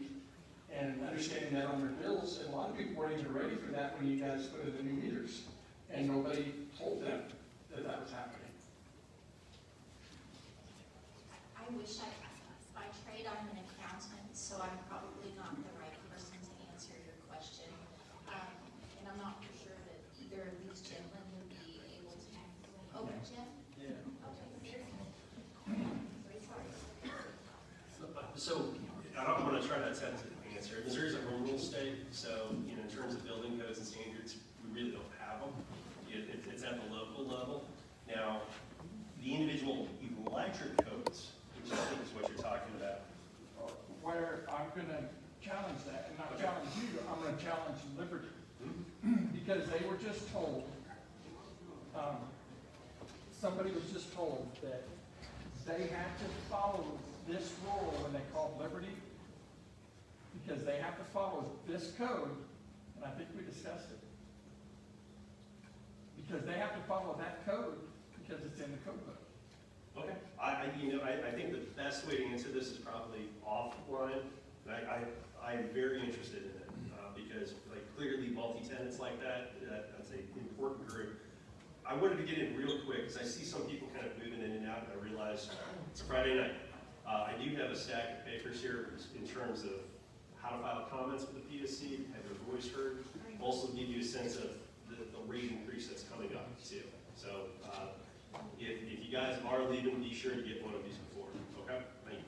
S4: and understanding that on their bills, and a lot of people weren't even ready for that when you guys put in the new meters, and nobody told them that was happening.
S6: I wish by trade I'm an accountant, so I'm probably not the right person to answer your question. And I'm not for sure that either of these gentlemen would be able to. Oh, Jim?
S4: Yeah.
S6: Okay. Very sorry.
S8: So I'm going to try to attempt to answer. Missouri's a home rule state, so in terms of building codes and standards, we really don't have them. It's at the local level. Now, the individual electric codes, which I think is what you're talking about.
S4: Where I'm going to challenge that, and not challenge you, I'm going to challenge Liberty. Because they were just told, somebody was just told that they had to follow this rule when they called Liberty, because they have to follow this code, and I think we discussed it. because they have to follow that code because it's in the code book.
S8: Okay, I think the best way to answer this is probably offline. I am very interested in it, because like clearly multi-tenants like that's an important group. I wanted to get in real quick, because I see some people kind of moving in and out, and I realize it's Friday night. I do have a stack of papers here in terms of how to file comments with the PSC, have your voice heard, also give you a sense of the rate increase that's coming up too. So if you guys are leaving, be sure to get one of these before, okay? Thank you.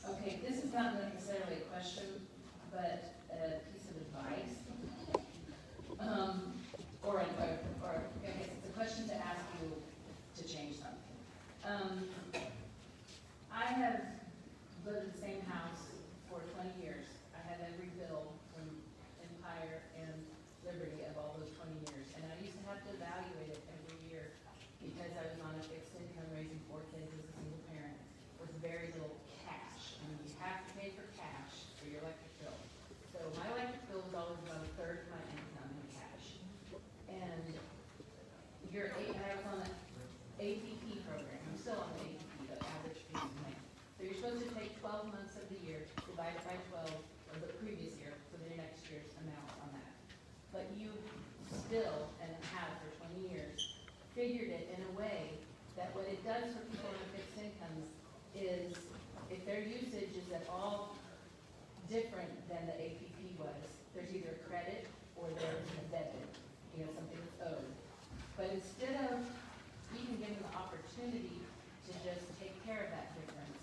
S14: Okay, this is not necessarily a question, but a piece of advice. Or I guess it's a question to ask you to change something. I have lived in the same house for 20 years. I have every bill from Empire and Liberty of all those 20 years. And I used to have to evaluate it every year because I was on a fixed income raising 4 kids as a single parent with very little cash. I mean, you have to pay for cash for your electric bill. So my electric bill was always about a third of my income in cash. And I was on the APP program. I'm still on the APP, the average payment plan. So you're supposed to take 12 months of the year, divide it by 12 of the previous year for the next year's amount on that. But you still, and have for 20 years, figured it in a way that what it does for people on fixed incomes is if their usage is at all different than the APP was, there's either credit or there's a debit, something that's owed. But instead of even giving the opportunity to just take care of that difference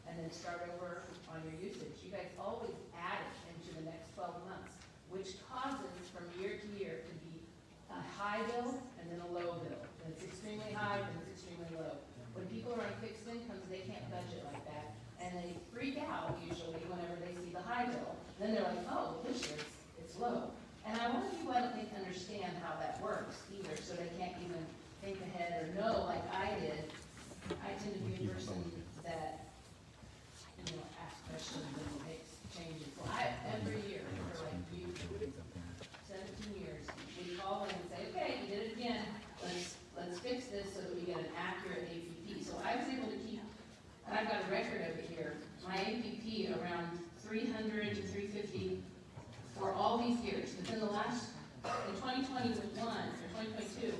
S14: and then start over on your usage, you guys always add it into the next 12 months, which causes from year to year to be a high bill and then a low bill. And it's extremely high and it's extremely low. When people are on fixed incomes, they can't budget like that. And they freak out usually whenever they see the high bill. Then they're like, oh, this year it's low. And I want people, I don't think, understand how that works either, so they can't even think ahead or know like I did. I tend to be a person that, asks questions and makes changes. So every year, for like 17 years, we call in and say, okay, you did it again. Let's fix this so that we get an accurate APP. So I was able to keep, and I've got a record of it here, my APP around 300 to 350 for all these years. Within the last, in 2021 or 2022,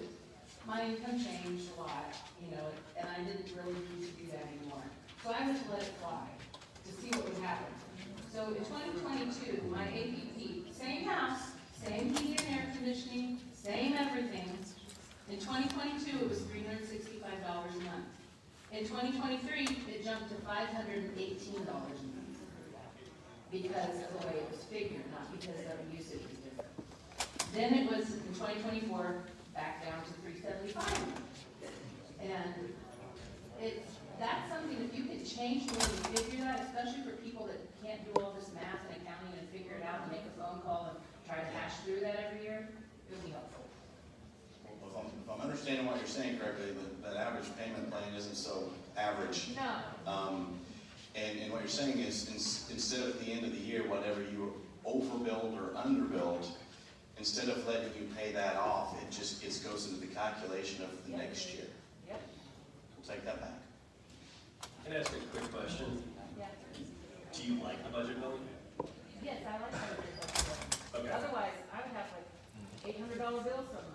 S14: my income changed a lot, and I didn't really need to do that anymore. So I just let it fly to see what would happen. So in 2022, my APP, same house, same heating and air conditioning, same everything. In 2022, it was $365 a month. In 2023, it jumped to $518 a month because of the way it was figured, not because of usage was different. Then it was, in 2024, back down to $375 a month. And that's something, if you could change the way you figure that, especially for people that can't do all this math and accounting and figure it out and make a phone call and try to hash through that every year, it would be helpful.
S3: Well, if I'm understanding what you're saying correctly, that average payment plan isn't so average.
S14: No.
S3: And what you're saying is, instead of at the end of the year, whatever you were overbilled or underbilled, instead of letting you pay that off, it goes into the calculation of the next year.
S14: Yep.
S3: We'll take that back.
S8: Can I ask a quick question?
S14: Yeah.
S8: Do you like the budget billing?
S14: Yes, I like how it is.
S8: Okay.
S14: Otherwise, I would have like $800 bills some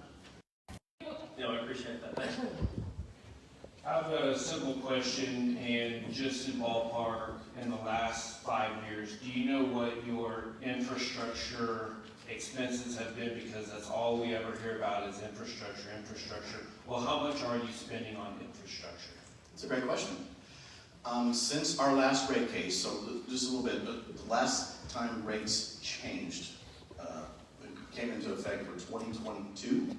S14: month.
S8: No, I appreciate that. Thanks.
S16: I have a simple question, and just in ballpark, in the last 5 years, do you know what your infrastructure expenses have been? Because that's all we ever hear about is infrastructure. Well, how much are you spending on infrastructure?
S3: It's a great question. Since our last rate case, so just a little bit, but the last time rates changed, it came into effect for 2022.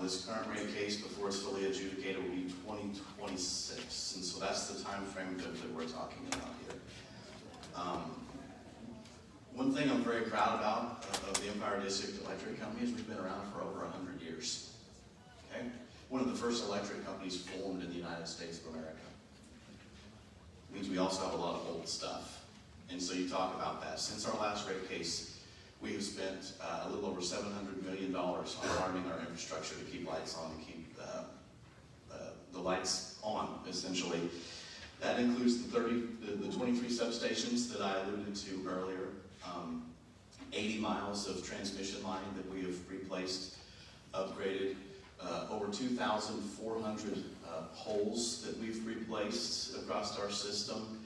S3: This current rate case, before it's fully adjudicated, will be 2026, and so that's the time frame that we're talking about here. One thing I'm very proud about of the Empire District Electric Company is we've been around for over 100 years. Okay, one of the first electric companies formed in the United States of America. It means we also have a lot of old stuff, and so you talk about that. Since our last rate case, We have spent a little over $700 million on hardening our infrastructure to keep lights on, to keep the lights on, essentially. That includes the 23 substations that I alluded to earlier, 80 miles of transmission line that we have replaced, upgraded, over 2,400 poles that we've replaced across our system,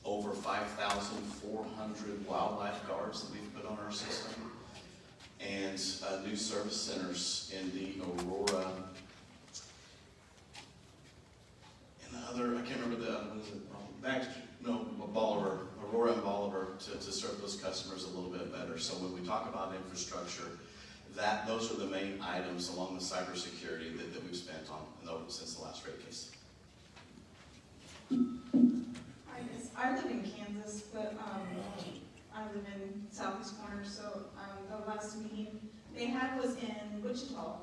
S3: over 5,400 wildlife guards that we've put on our system, and new service centers in the Aurora, I can't remember Aurora and Bolivar to serve those customers a little bit better. So when we talk about infrastructure, those are the main items along with cybersecurity that we've spent on since the last rate case.
S2: I live in Kansas, but I live in Southeast Corner, so the last meeting they had was in Wichita,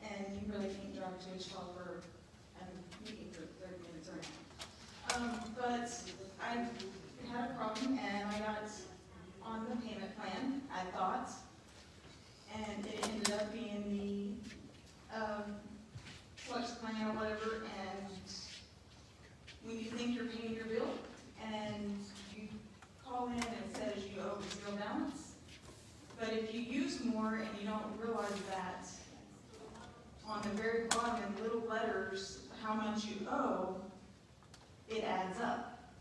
S2: and you really can't drive to Wichita for a meeting for 30 minutes or more. But I had a problem, and I got on the payment plan, I thought, and it ended up being the flex plan or whatever, and when you think you're paying your bill, and you call in and it says you owe zero balance, but if you use more and you don't realize that, on the very bottom in little letters, how much you owe, it adds up.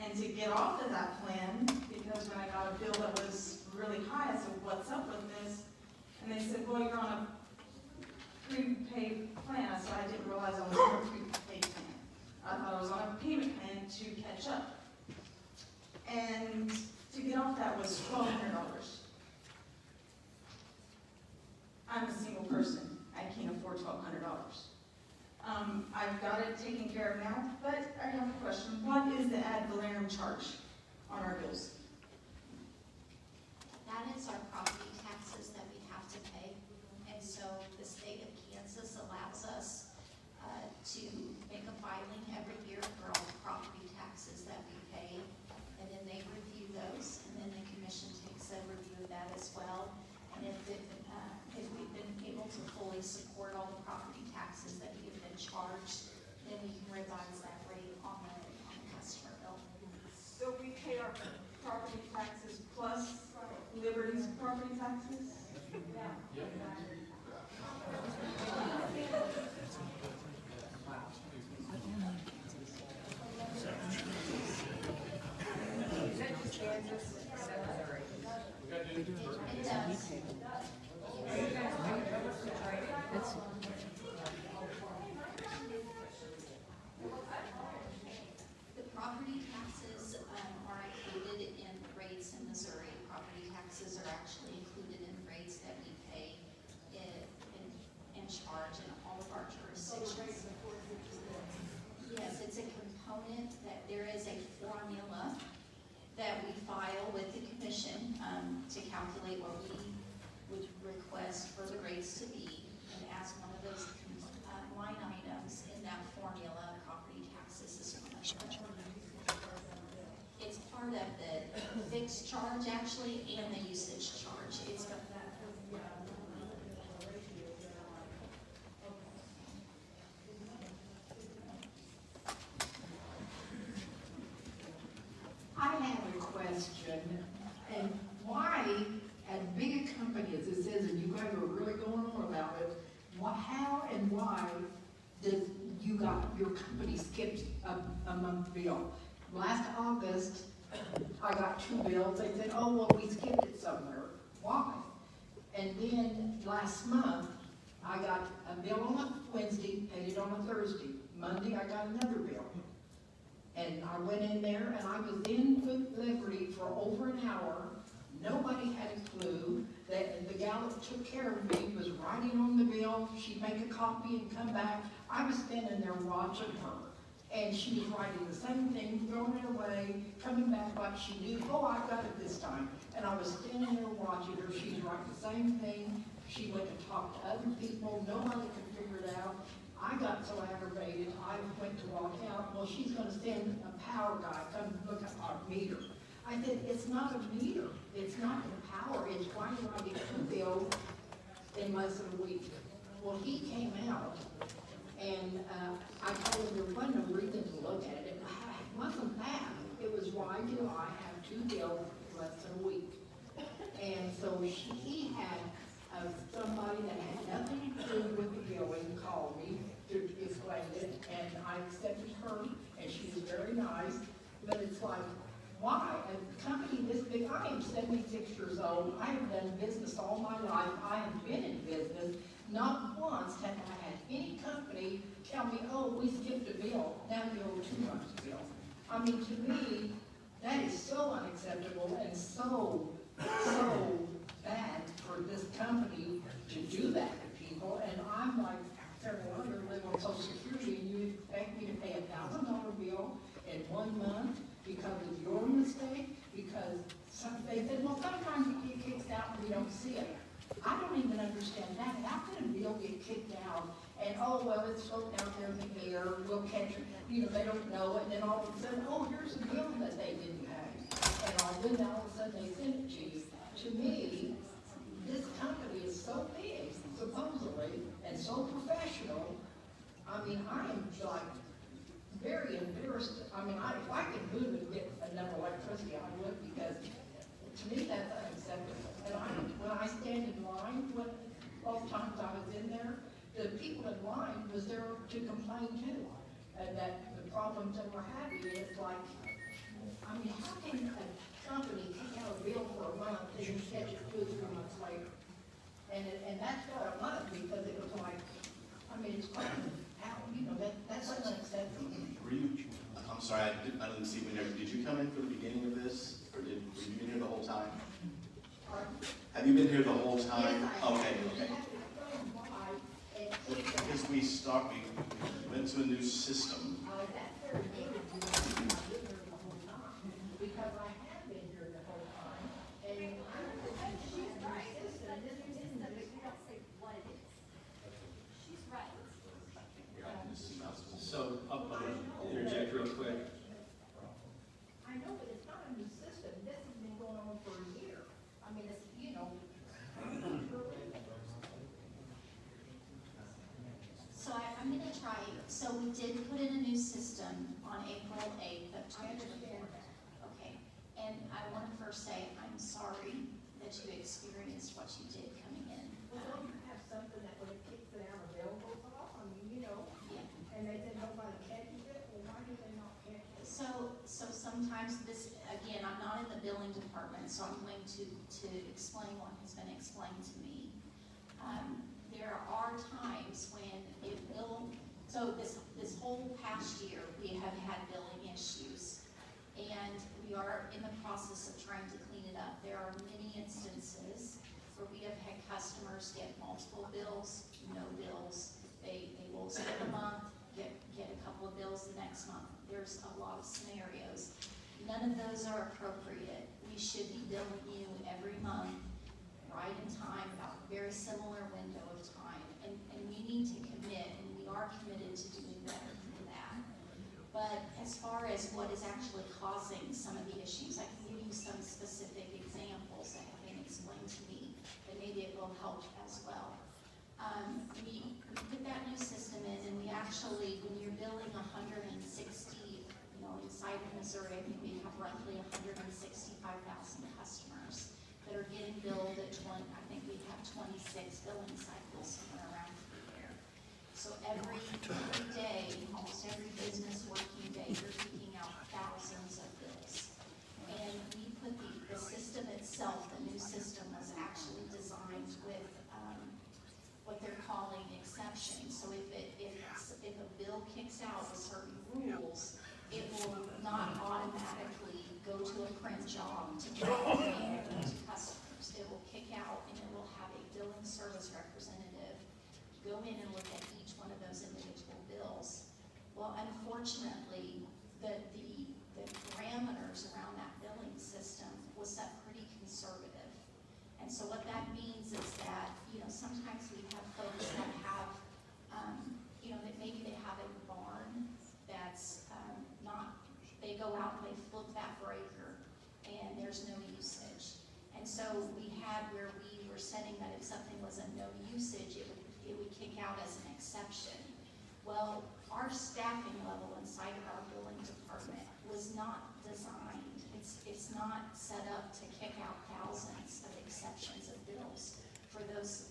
S2: And to get off of that plan, because when I got a bill that was really high, I said, what's up with this? And they said, well, you're on a prepaid plan. I said, I didn't realize I was on a prepaid plan. I thought I was on a payment plan to catch up. And to get off that was $1,200. I'm a single person. I can't afford $1,200. I've got it taken care of now, but I have a question. What is the ad valorem charge on our bills?
S6: That is our property taxes that we have to pay. And so the state of Kansas allows us to make a filing every year for all the property taxes that we pay. And then they review those, and then the commission takes a review of that as well. And if we've been able to fully support all the property taxes that we have been charged, then we can revise that rate on the customer bill.
S2: So we pay our property taxes plus Liberty's property taxes? Yeah. Is that just Kansas?
S6: It does. The property taxes are included in rates in Missouri. Property taxes are actually included in rates that we pay in charge in all of our jurisdictions. Yes, it's a component that there is a formula that we file with the commission to calculate what we would request for the rates to be. And as one of those line items in that formula, property taxes is one of them. It's part of the fixed charge actually and the usage charge. It's
S17: I have a question, and why, as big a company as this is, and you guys are really going on about it, how and why does your company skipped a month bill? Last August, I got 2 bills. They said, oh, well, we skipped it somewhere. Why? And then last month, I got a bill on a Wednesday, paid it on a Thursday. Monday, I got another bill. And I went in there, and I was in with Liberty for over an hour. Nobody had a clue. That the gal that took care of me was writing on the bill. She'd make a copy and come back. I was standing there watching her. And she was writing the same thing, throwing it away, coming back like she knew, oh, I got it this time. And I was standing there watching her. She's writing the same thing. She went to talk to other people. Nobody could figure it out. I got so aggravated, I went to walk out. Well, she's going to send a power guy come look at our meter. I I said, it's not a meter, it's not the power, it's why do I get 2 bills in less than a week? Well, he came out, and I told him there wasn't no reason to look at it. It wasn't that. It was, why do I have 2 bills in less than a week? And so he had somebody that had nothing to do with the billing call me to explain it, and I accepted her, and she was very nice. But it's like, why? A company this big, I am 76 years old, I have done business all my life, I have been in business. Not once have I had any company tell me, oh, we skipped a bill, now you owe 2 months' bill. I mean, to me, that is so unacceptable and so bad for this company to do that to people. And I'm like, several others live on Social Security, and you expect me to pay $1,000 bill in 1 month because of your mistake? Because they said, well, sometimes you get kicked out and we don't see it. I don't even understand that. How can a bill get kicked out and, oh, well, it's floating out there in the air, we'll catch it, you know, they don't know it, and then all of a sudden, oh, here's a bill that they didn't pay. And then all of a sudden they send it to you. To me, this company is so big, supposedly, and so professional. I mean, I am like very embarrassed. I mean, if I could move and get enough electricity, I would, because to me that's unacceptable. And when I stand in line, both times I was in there, the people in line was there to complain too. And that the problems that we're having is like, I mean, how can a company take out a bill for a month and then catch it 2 or 3 months later? And that's not a month, because it was like, I mean, it's crazy. How, you know, that's unacceptable.
S3: Were you, I'm sorry, I didn't see when you, did you come in for the beginning of this? Or were you been here the whole time? Have you been here the whole time?
S17: Yes, I
S3: Okay, okay. Because we went to a new system.
S17: That's very good if you have been here the whole time, because I have been here the whole time, and she's right.
S1: She's right.
S10: So, I'll interject real quick.
S17: I know, but it's not a new system. This has been going on for a year. I mean, it's, you know.
S6: So I'm gonna try, so we did put in a new system on April 8th of 2024. Okay, and I wanna first say, I'm sorry that you experienced what you did coming in.
S17: Well, don't you have something that when it kicks it out, a bill goes off? I mean, you know,
S6: Yeah.
S17: and they said nobody catches it, well, why do they not catch it?
S6: So sometimes this, again, I'm not in the billing department, so I'm going to explain what has been explained to me. There are times when it will, so this whole past year, we have had billing issues, and we are in the process of trying to clean it up. There are many instances where we have had customers get multiple bills, no bills. They will spend a month, get a couple of bills the next month. There's a lot of scenarios. None of those are appropriate. We should be billing you every month, right in time, about a very similar window of time. And we need to commit, and we are committed to doing better than that. But as far as what is actually causing some of the issues, I can give you some specific examples that have been explained to me, and maybe it will help as well. We put that new system in, and we actually, when you're billing 160, you know, inside of Missouri, I think we have roughly 165,000 customers that are getting billed at I think we have 26 billing cycles somewhere around here. So every day, almost every business working day, you're picking out thousands of bills. And we put the system itself, the new system, was actually designed with what they're calling exceptions. So if a bill kicks out with certain rules, it will not automatically go to a print job to customers. It will kick out, and it will have a billing service representative go in and look at each one of those individual bills. Well, unfortunately, the parameters around that billing system was set pretty conservative. And so what that means is that, you know, sometimes we have folks that have, you know, that maybe they have a barn that's not, they go out and they flip that breaker, and and there's no usage. And so we had where we were setting that if something was a no usage, it would kick out as an exception. Well, our staffing level inside of our billing department was not designed. It's not set up to kick out thousands of exceptions of bills for those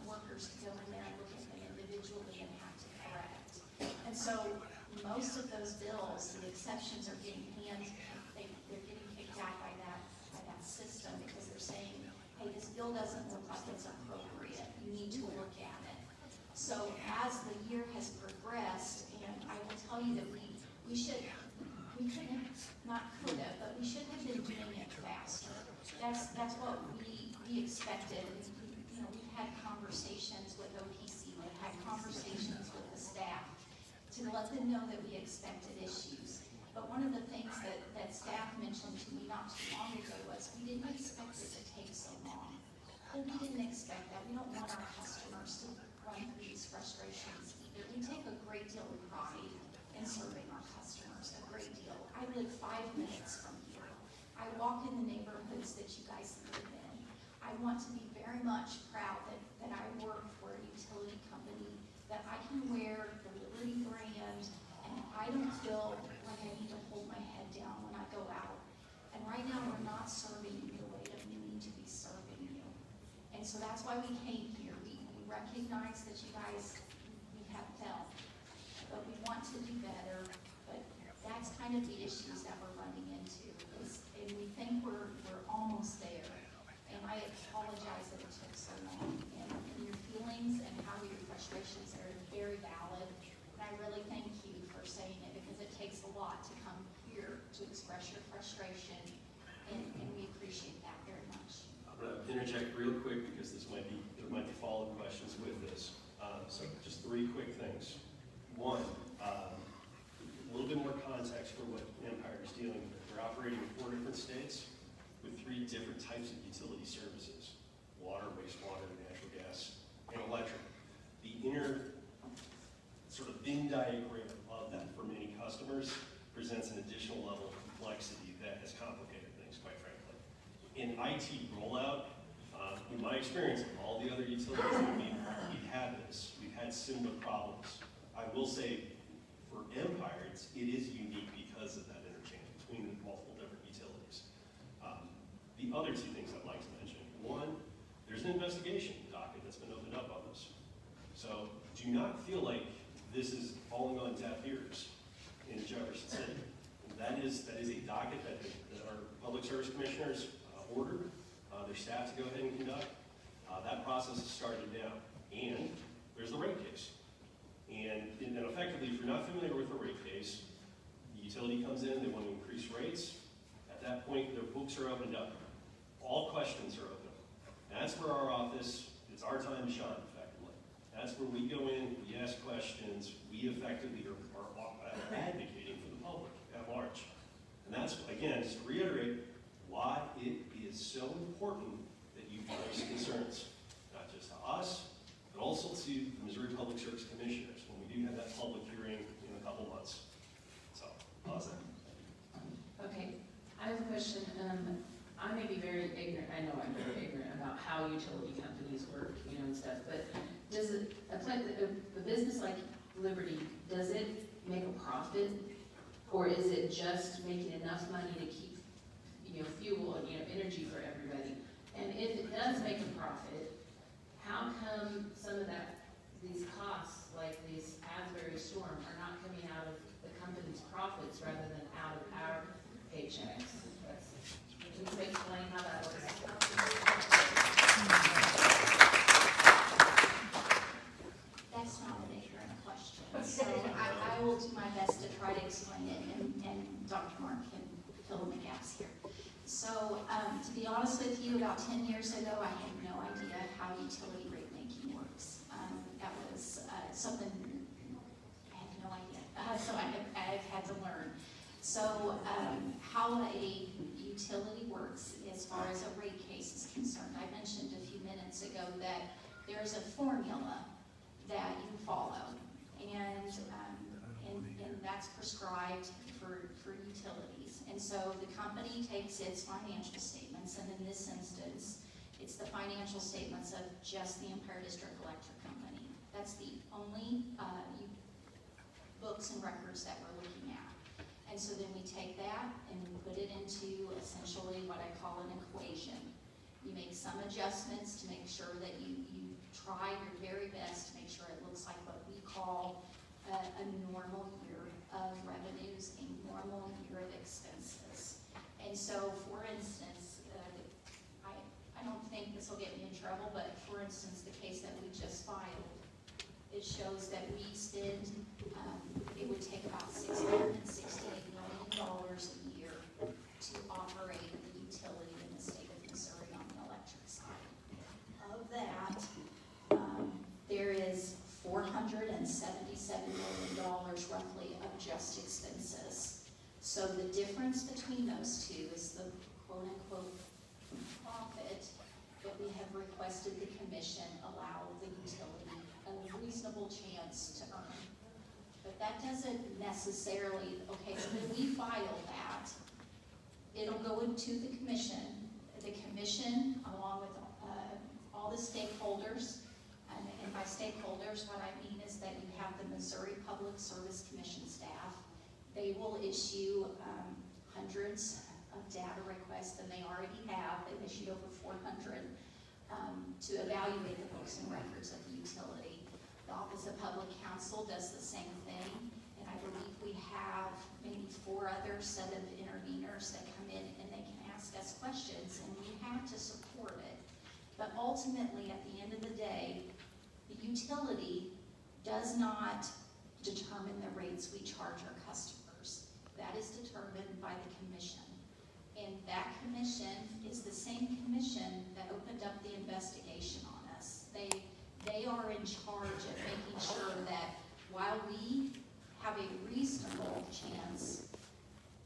S6: workers to go in there and look at them individually and have to correct. And so most of those bills, the exceptions are getting they're getting kicked out by that system because they're saying, hey, this bill doesn't look like it's appropriate. You need to look at it. So as the year has progressed, and I will tell you that we should have been doing it faster. That's what we expected. You know, we've had conversations with OPC, we've had conversations with the staff to let them know that we expected issues. But one of the things that staff mentioned to me not too long ago was we didn't expect it to take so long. Well, we didn't expect that. We don't want our customers to run through these frustrations either. We take a great deal of pride in serving our customers, a great deal. I live 5 minutes from here. I walk in the neighborhoods that you guys live in. I want to be very much proud that I work for a utility company, that I can wear the Liberty brand, and I don't feel like I need to hold my head down when I go out. And right now, we're not serving you the way that we need to be serving you. And so that's why we came here. We recognize that you guys, we have felt, but we want to do better. But that's kind of the issues that we're running into. And we think we're almost there. And I apologize that it took so long. And your feelings and how your frustrations are very valid. And I really thank you for saying it because it takes a lot to come here to express your frustration. And we appreciate that very much.
S8: I'm going to interject real quick because there might be follow-up questions with this. So just 3 quick things. One, a little bit more context for what Empire is dealing with. They're operating in 4 different states with 3 different types of utility services: water, wastewater, natural gas, and electric. The inner sort of Venn diagram of that for many customers presents an additional level of complexity that has complicated things, quite frankly. In IT rollout, in my experience with all the other utilities that we've had this, we've had similar problems. I will say for Empire, it is unique because of that interchange between the multiple different utilities. The other 2 things I'd like to mention. One, there's an investigation docket that's been opened up on this. So do not feel like this is falling on deaf ears in Jefferson City. That is a docket that our public service commissioners ordered their staff to go ahead and conduct. That process has started now. And there's the rate case. And effectively, if you're not familiar with the rate case, the utility comes in, they want to increase rates. At that point, their books are opened up. All questions are open. That's where our office, it's our time to shine, effectively. That's where we go in, we ask questions, we effectively are advocating for the public at large. And that's, again, just to reiterate why it is so important that you voice concerns, not just to us, but also to the Missouri Public Service Commissioners when we do have that public hearing in a couple months. So, pause that.
S14: Okay, I have a question. I may be very ignorant, I know I'm very ignorant about how utility companies work, you know, and stuff, but does it, a business like Liberty, does it make a profit? Or is it just making enough money to keep, you know, fuel and, you know, energy for everybody? And if it does make a profit, how come some of these costs, like these Asbury storm, are not coming out of the company's profits rather than out of our paychecks? Can you explain how that works?
S6: That's not an ignorant question. So I will do my best to try to explain it, and Dr. Mark can fill in the gaps here. So to be honest with you, about 10 years ago, I had no idea how utility rate making works. That was something I had no idea. So I've had to learn. So how a utility works as far as a rate case is concerned, I mentioned a few minutes ago that there's a formula that you follow, and that's prescribed for utilities. And so the company takes its financial statements, and in this instance, it's the financial statements of just the Empire District Electric Company. That's the only books and records that we're looking at. And so then we take that and we put it into essentially what I call an equation. You make some adjustments to make sure that you try your very best to make sure it looks like what we call a normal year of revenues, a normal year of expenses. And so, for instance, I don't think this will get me in trouble, but for instance, the case that we just filed, it shows that we spend, it would take about $668 million a year to operate the utility in the state of Missouri on the electric side. Of that, there is $477 million roughly of just expenses. So the difference between those two is the quote-unquote profit that we have requested the commission allow the utility a reasonable chance to earn. But that doesn't necessarily, okay, so when we file that, it'll go into the commission. The commission, along with all the stakeholders, and by stakeholders, what I mean is that you have the Missouri Public Service Commission staff. They will issue hundreds of data requests, and they already have. They've issued over 400 to evaluate the books and records of the utility. The Office of Public Counsel does the same thing, and I believe we have maybe 4 other set of interveners that come in and they can ask us questions, and we have to support it. But ultimately, at the end of the day, the utility does not determine the rates we charge our customers. That is determined by the commission. And that commission is the same commission that opened up the investigation on us. They are in charge of making sure that while we have a reasonable chance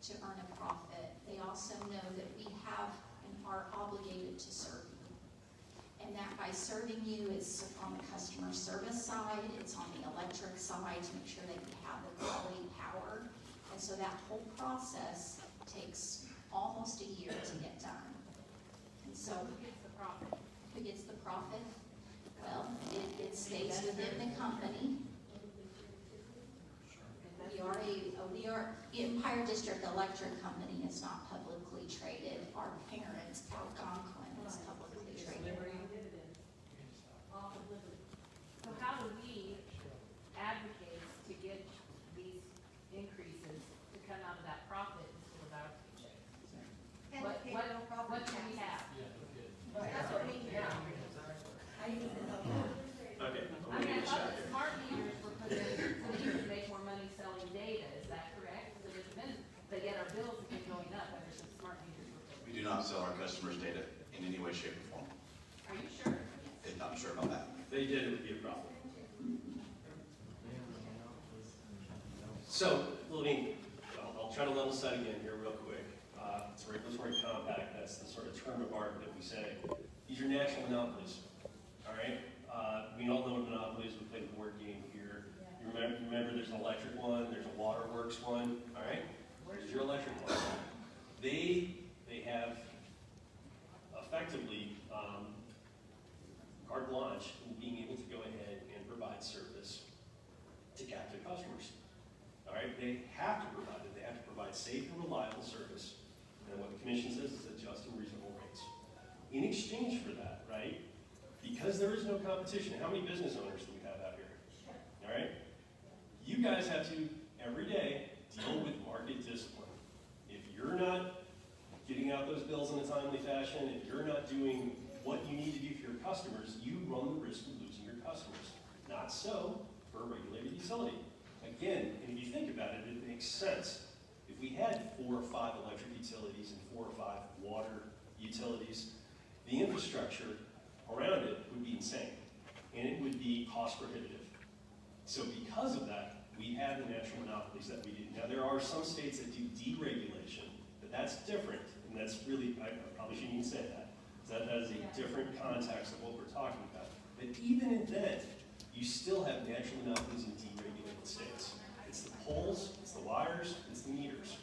S6: to earn a profit, they also know that we have and are obligated to serve you. And that by serving you, it's on the customer service side, it's on the electric side to make sure that you have the quality power. And so that whole process takes almost a year to get done. And so
S14: who gets the profit?
S6: Who gets the profit? Well, it stays within the company. We are Empire District Electric Company is not publicly traded. Our parent, Algonquin, is publicly traded.
S14: So how do we advocate to get these increases to come out of that profit instead of our paychecks? What do we have?
S15: That's what we have.
S8: Okay.
S14: I mean, I thought that smart meters were put in so that you could make more money selling data, is that correct? But yet our bills have been going up ever since smart meters were put in.
S3: We do not sell our customers data in any way, shape, or form.
S14: Are you sure?
S3: I'm sure about that.
S8: If they did, it would be a problem. So, Levine, I'll try to level set again here real quick. It's a regulatory compact. That's the sort of term of art that we say. These are natural monopolies. All right? We all know what monopolies. We play the board game here. You remember there's an electric one, there's a waterworks one. All right? There's your electric one. They have effectively carte blanche in being able to go ahead and provide service to captive customers. All right? They have to provide it. They have to provide safe and reliable service. And what the commission says is at just and reasonable rates. In exchange for that, right, because there is no competition, how many business owners do we have out here? All right? You guys have to, every day, deal with market discipline. If you're not getting out those bills in a timely fashion, if you're not doing what you need to do for your customers, you run the risk of losing your customers. Not so for a regulated utility. Again, and if you think about it, it makes sense. If we had 4 or 5 electric utilities and 4 or 5 water utilities, the infrastructure around it would be insane, and it would be cost prohibitive. So because of that, we have the natural monopolies that we do. Now there are some states that do deregulation, but that's different, and that's really, I probably shouldn't even say that. That is a different context of what we're talking about. But even in that, you still have natural monopolies in deregulated states. It's the poles, it's the wires, it's the meters.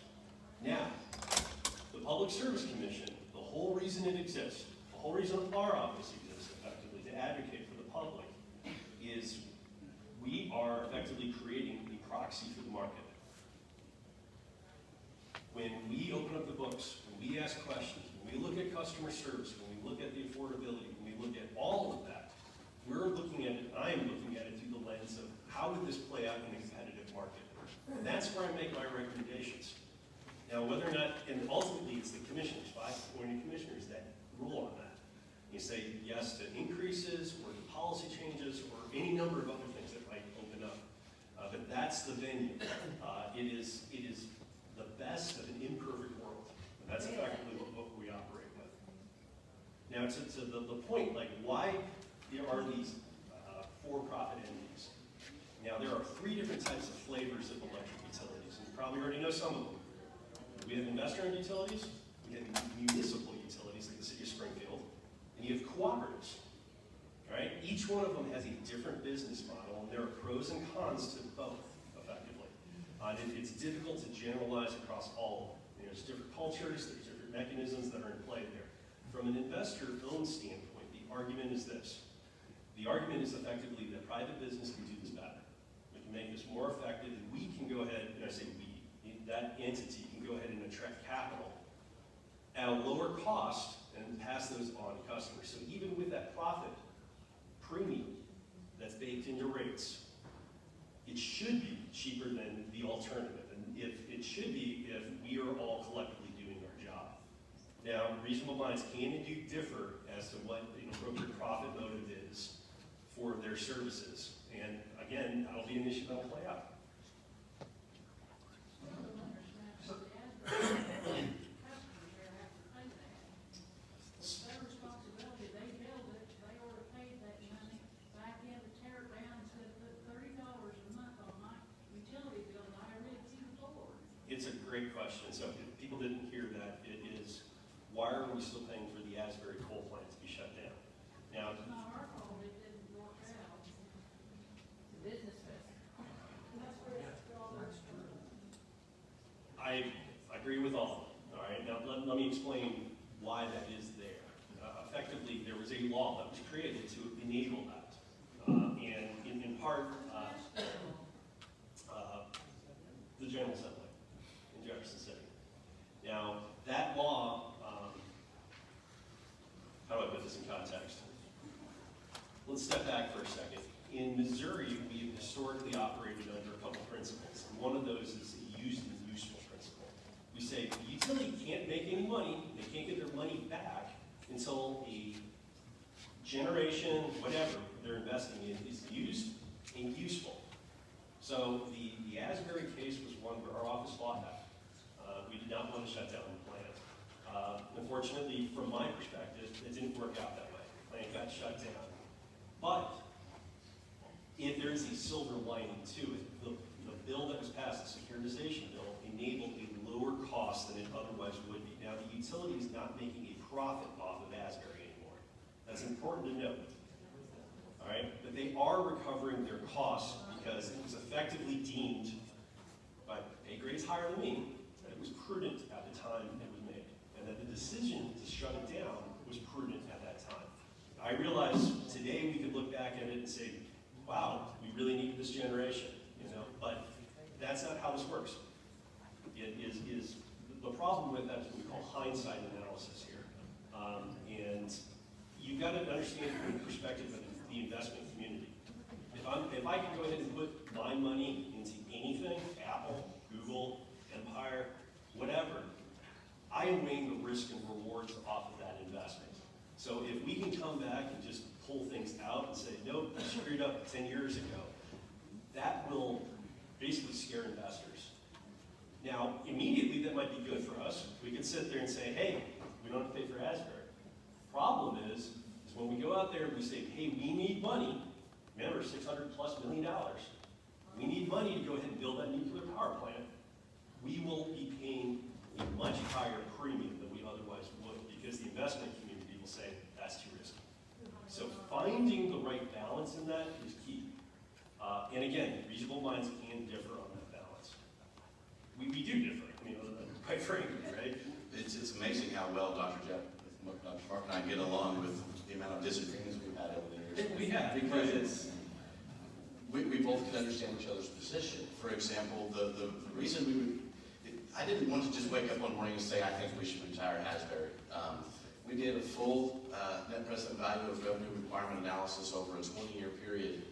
S8: Now, Public Service Commission, the whole reason it exists, the whole reason our office exists effectively, to advocate for the public, is we are effectively creating a proxy for the market. When we open up the books, when we ask questions, when we look at customer service, when we look at the affordability, when we look at all of that, we're looking at it, I'm looking at it through the lens of how would this play out in a competitive market? And that's where I make my recommendations. Now, whether or not, and ultimately it's the commissioners, 5 appointed commissioners that rule on that. You say yes to increases or to policy changes or any number of other things that might open up. But that's the venue. It is the best of an imperfect world. And that's effectively what we operate with. Now, to the point, like why there are these for-profit entities. Now, there are 3 different types of flavors of electric utilities, and you probably already know some of them. We have investor-owned utilities, we have municipal utilities like the city of Springfield, and you have cooperatives. Right? Each one of them has a different business model, and there are pros and cons to both, effectively. It's difficult to generalize across all of them. There's different cultures, there's different mechanisms that are in play there. From an investor-owned standpoint, the argument is this. The argument is effectively that private business can do this better. We can make this more effective, and we can go ahead, and I say we, that entity can go ahead and attract capital at a lower cost and pass those on to customers. So even with that profit premium that's baked into rates, it should be cheaper than the alternative. And if it should be if we are all collectively doing our job. Now, reasonable minds can and do differ as to what the appropriate profit motive is for their services. And again, that'll be an issue that'll play out. It's a great question. So if people didn't hear that, it is, why are we still paying for the Asbury coal plant to be shut down? Now,
S14: It's not our fault it didn't work out. It's a business risk.
S8: I agree with all of them. All right, now let me explain why that is there. Effectively, there was a law that was created to enable that. And in part, the General Assembly in Jefferson City. Now, that law, how do I put this in context? Let's step back for a second. In Missouri, we have historically operated under a couple principles. And one of those is the used and useful principle. We say the utility can't make any money, they can't get their money back until a generation, whatever they're investing in, is used and useful. So the Asbury case was one where our office fought that. We did not want to shut down the plant. Unfortunately, from my perspective, it didn't work out that way. The plant got shut down. But if there is a silver lining to it, the bill that was passed, the securitization bill, enabled a lower cost than it otherwise would be. Now, the utility is not making a profit off of Asbury anymore. That's important to note. All right? But they are recovering their costs because it was effectively deemed by pay grades higher than me that it was prudent at the time it was made, and that the decision to shut it down was prudent at that time. I realize today we could look back at it and say, wow, we really needed this generation, but that's not how this works. It is the problem with that is what we call hindsight analysis here. And you've got to understand from the perspective of the investment community. If I can go ahead and put my money into anything, Apple, Google, Empire, whatever, I am weighing the risk and rewards off of that investment. So if we can come back and just pull things out and say, nope, we screwed up 10 years ago, that will basically scare investors. Now, immediately that might be good for us. We could sit there and say, hey, we don't have to pay for Asbury. Problem is when we go out there and we say, hey, we need money, remember, $600+ million, we need money to go ahead and build that nuclear power plant, we will be paying a much higher premium than we otherwise would because the investment community will say, that's too risky. So finding the right balance in that is key. And again, reasonable minds can differ on that balance. We do differ, quite frankly, right?
S3: It's amazing. well Dr. Mark and I get along with the amount of disagreements we've had over the years.
S18: We have.
S3: Because we both can understand each other's position. For example, the reason we would, I didn't want to just wake up one morning and say, I think we should retire Asbury. We did a full net present value of revenue requirement analysis over a 20-year period.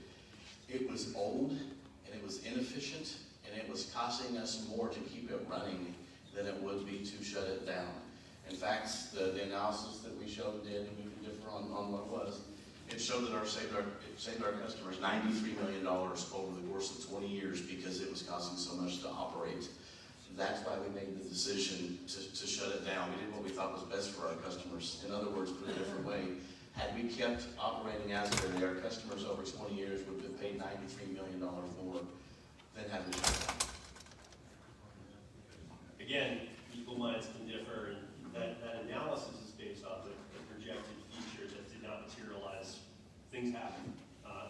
S3: It was old, and it was inefficient, and it was costing us more to keep it running than it would be to shut it down. In fact, the analysis that we showed did, and we can differ on what it was, it showed that it saved our customers $93 million over the course of 20 years because it was costing so much to operate. That's why we made the decision to shut it down. We did what we thought was best for our customers. In other words, put it a different way, had we kept operating Asbury, our customers over 20 years would have paid $93 million more than had we shut it down.
S8: Again, equal minds can differ, and that analysis is based off of a projected future that did not materialize. Things happen.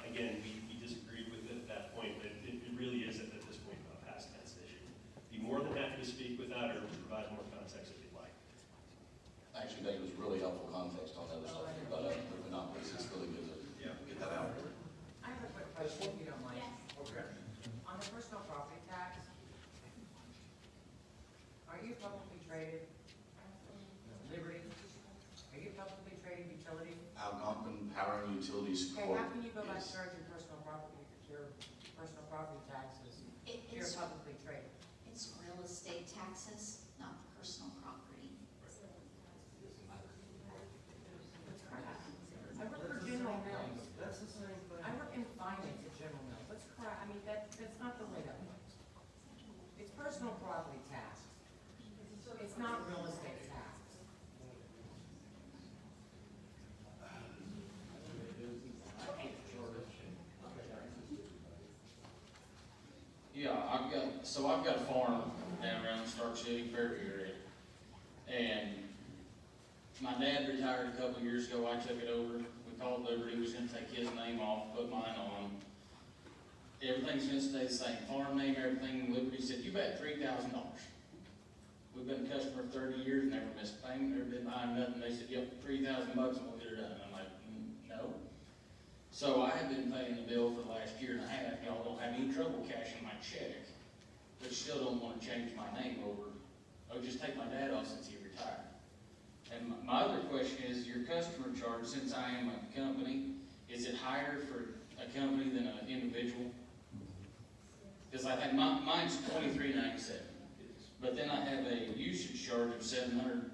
S8: Again, we disagreed with it at that point, but it really is at this point a past tense issue. Be more than happy to speak with that or provide more context if you'd like.
S3: Actually, that was really helpful context on the other stuff about the monopolies. It's really good to get that out.
S19: I have a quick question, if you don't mind. Okay. On the personal property tax, are you publicly traded? Liberty? Are you publicly traded utility?
S3: Algonquin Power and Utilities
S19: Okay,
S3: Corp.
S19: how can you go about
S3: is-
S19: charging personal property taxes if you're
S6: It's,
S19: publicly traded?
S6: it's real estate taxes, not personal property.
S19: I work for General Mills. That's the same thing. I work in finance at General Mills. That's correct. I mean, that's not the way that works. It's personal property tax. It's not real estate tax.
S18: Yeah, I've got a farm down around the Stark City, Fairview area. And my dad retired a couple of years ago, I took it over. We called Liberty, was gonna take his name off, put mine on. Everything's gonna stay the same, farm name, everything. Liberty said, you bet $3,000. We've been a customer 30 years, never missed a payment, never been behind nothing. They said, yep, $3,000 and we'll get it done. I'm like, no. So I have been paying the bill for the last year and a half. Y'all don't have any trouble cashing my check, but still don't want to change my name over. Oh, just take my dad off since he retired. And my other question is, your customer charge, since I am a company, is it higher for a company than an individual? Because I think mine's $23.97, but then I have a usage charge of 700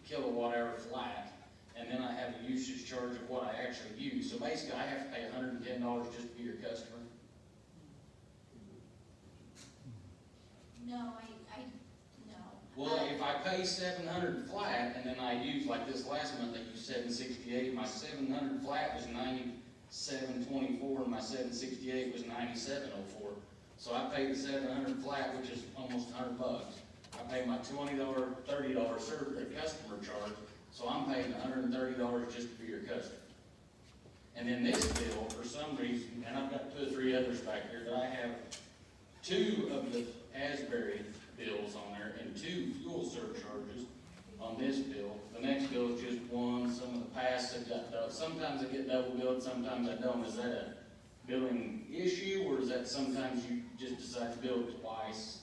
S18: kilowatt hour flat. And then I have a usage charge of what I actually use. So basically, I have to pay $110 just to be your customer.
S6: No, no.
S18: Well, if I pay 700 flat, and then I use, like this last month, I used 768. My 700 flat was 97.24, and my 768 was 97.04. So I paid the 700 flat, which is almost $100. I paid my $20, $30 customer charge. So I'm paying $130 just to be your customer. And then this bill, for some reason, and I've got 2 or 3 others back here, that I have 2 of the Asbury bills on there and 2 fuel surcharges on this bill. The next bill is just 1. Some of the past have got, sometimes I get double billed, sometimes I don't. Is that a billing issue, or is that sometimes you just decide to bill twice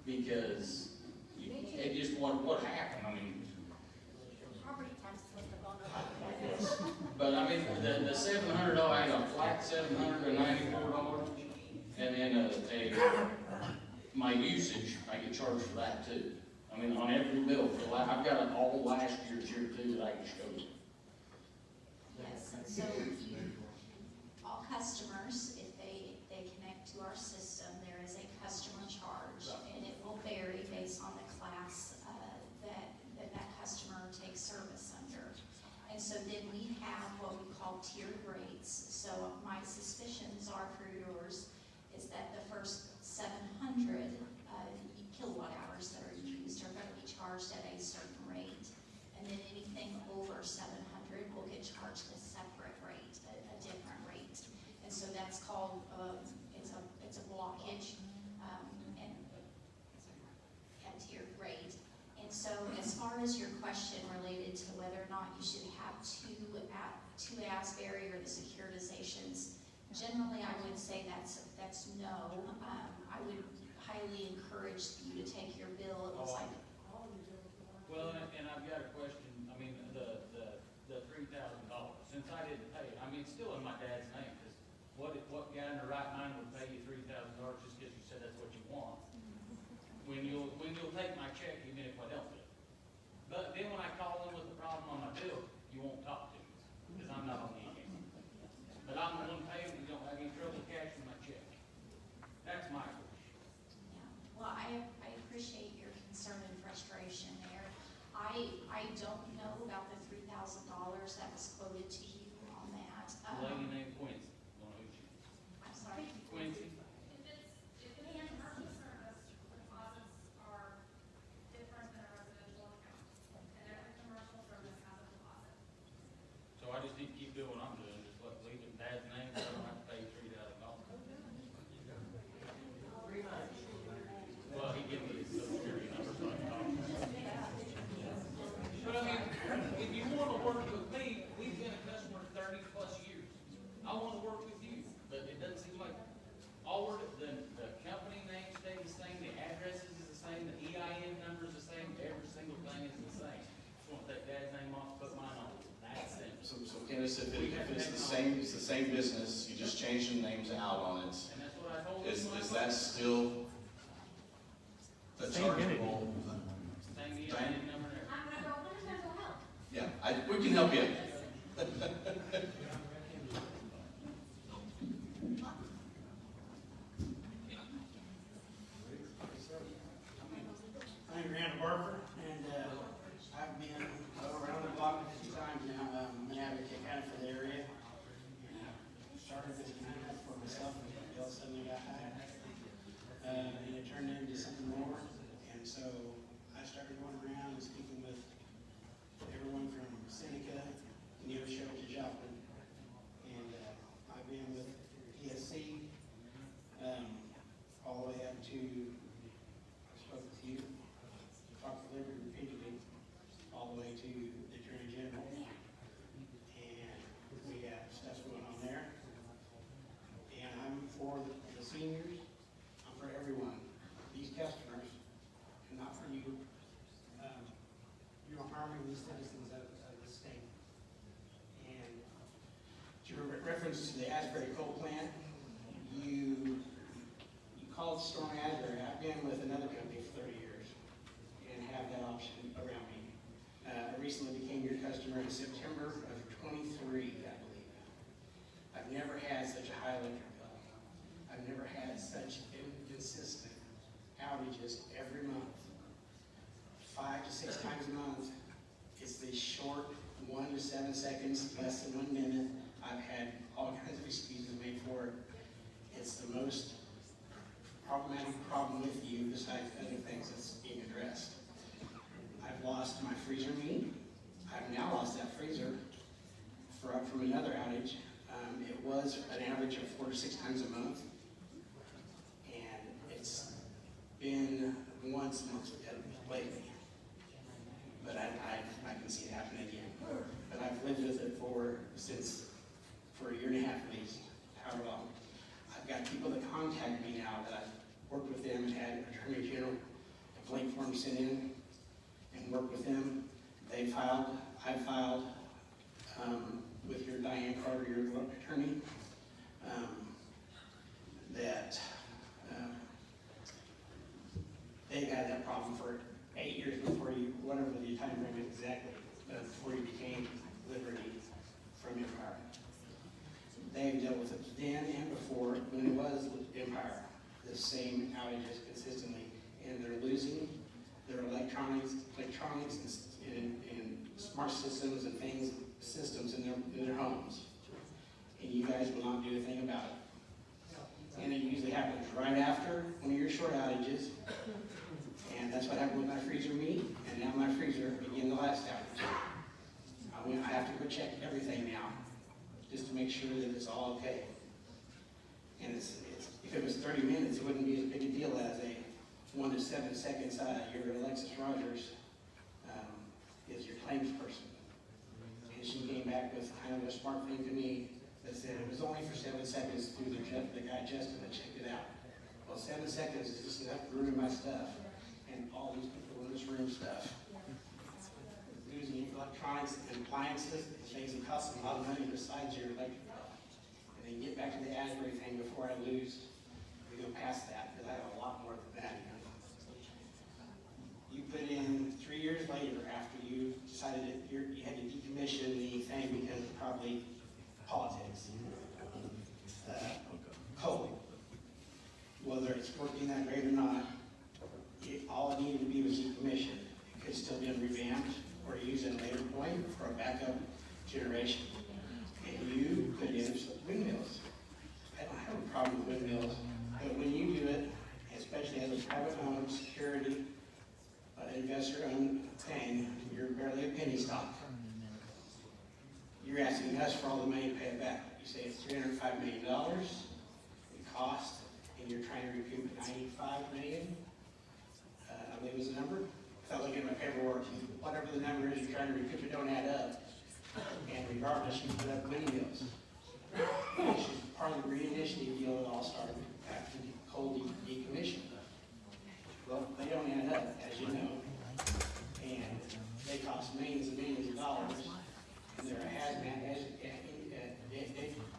S18: because it just, what happened? I mean, but I mean, the $700, I had a flat $794, and then my usage, I get charged for that too. I mean, on every bill, I've got it all last year's here too that I can show you.
S6: Yes, and so all customers, if they connect to our system, there is a customer charge, and it will vary based on the class that customer takes service under. And so then we have what we call tiered rates. So my suspicions are for yours is that the first 700 kilowatt hours that are used are going to be charged at a certain rate. And then anything over 700 will get charged a separate rate, a different rate. And so that's called, it's a blockage and a tiered rate. And So as far as your question related to whether or not you should have two Asbury or the securitizations, generally I would say that's no. I would highly encourage you to take your bill. It was like.
S18: Well, and I've got a question. I mean, the $3,000. Since I didn't pay it, I mean, it's still in my dad's name. Because what guy in the right mind would pay you $3,000 just because you said that's what you want? When you'll take my check even if I don't do it. But then when I call in with a problem on my bill, you won't talk to me because I'm not on the account. But I'm the one paying. You don't have any trouble cashing my check. That's my question.
S6: Yeah. Well, I appreciate your concern and frustration there. I don't know about the $3,000 that was quoted to you on that.
S18: A lady named Quincy. Don't know who she is.
S6: I'm sorry.
S18: Quincy.
S20: If it's a commercial service, deposits are different than a residential account. And every commercial service has a deposit.
S18: So I just need to keep doing what I'm doing. Just leave it in Dad's name so I don't have to pay $3,000. Well, he gave me his social security number so I can talk. But I mean, if you want to work with me, we've been a customer 30 plus years. I want to work with you, but it doesn't seem like the company name stays the same, the addresses is the same, the EIN number is the same, every single thing is the same. Just want to take Dad's name off, put mine on. That's it.
S3: So Candace, if it's the same business, you just change the names out on it.
S18: And that's what I told him.
S3: Is that still the chargeable?
S18: Same EIN number and everything.
S20: I'm gonna go under mental health.
S3: Yeah, we can help you.
S21: I'm Randall Barber, and I've been around the block a few times now. I'm an advocate kind of for the area. Started this kind of for myself until suddenly got hacked. And it turned into something more. And so I started going around and speaking with everyone from Seneca, Neosho to Joplin. And I've been with PSC all the way up to, I spoke with you, talked to Liberty repeatedly, all the way to the Attorney General. And we got stuff going on there. And I'm for the seniors, I'm for everyone. These customers, and not for you. You're harming the citizens of the state. And to reference to the Asbury coal plant, you called Storm Asbury. I've been with another company for 30 years and have that option around me. I recently became your customer in September of 23, I believe. I've never had such a high electric bill. I've never had such inconsistent outages every month. 5 to 6 times a month. It's the short 1 to 7 seconds, less than 1 minute. I've had all kinds of excuses made for it. It's the most problematic problem with you besides other things that's being addressed. I've lost my freezer meat. I've now lost that freezer from another outage. It was an average of 4 to 6 times a month. And it's been once lately. But I can see it happening again. But I've lived with it for a year and a half at least, however long. I've got people that contact me now that I've worked with them and had Attorney General a blank form sent in and worked with them. I filed with your Diane Carter, your attorney, that they've had that problem for 8 years before you, whatever the time frame is exactly, before you became Liberty from Empire. They've dealt with it then and before when it was Empire, the same outages consistently, and they're losing their electronics and smart systems and systems in their homes, and you guys will not do a thing about it. And it usually happens right after one of your short outages, and that's what happened with my freezer meat, and now my freezer began the last outage. I have to go check everything now, just to make sure that it's all okay. And if it was 30 minutes, it wouldn't be as big a deal as a 1 to 7 seconds your Alexis Rogers claims person. And she came back with kind of a smart thing to me that said it was only for 7 seconds through the guy Justin that checked it out. Well, 7 seconds is just enough to ruin my stuff and all these people in this room stuff. Losing electronics and appliances, things that cost a lot of money besides your electric bill. And then get back to the Asbury thing before I lose. We go past that, because I have a lot more than that. You put in 3 years later after you decided that you had to decommission the thing because of probably politics. Coal. Whether it's working that great or not, all it needed to be was decommissioned. It could still be revamped or used at a later point for a backup generation. And you put in windmills. I don't have a problem with windmills, but when you do it, especially as a private home, security, investor-owned thing, you're barely a penny stock. You're asking us for all the money to pay it back. You say it's $305 million in cost, and you're trying to recoup $95 million. I believe was the number. Without looking at my paperwork, whatever the number is, you're trying to recoup it, don't add up. And regardless, you put up windmills. Which is part of the green initiative deal that all started after the coal decommission. Well, they don't add up, as you know, and they cost millions and millions of dollars, and they're a hazmat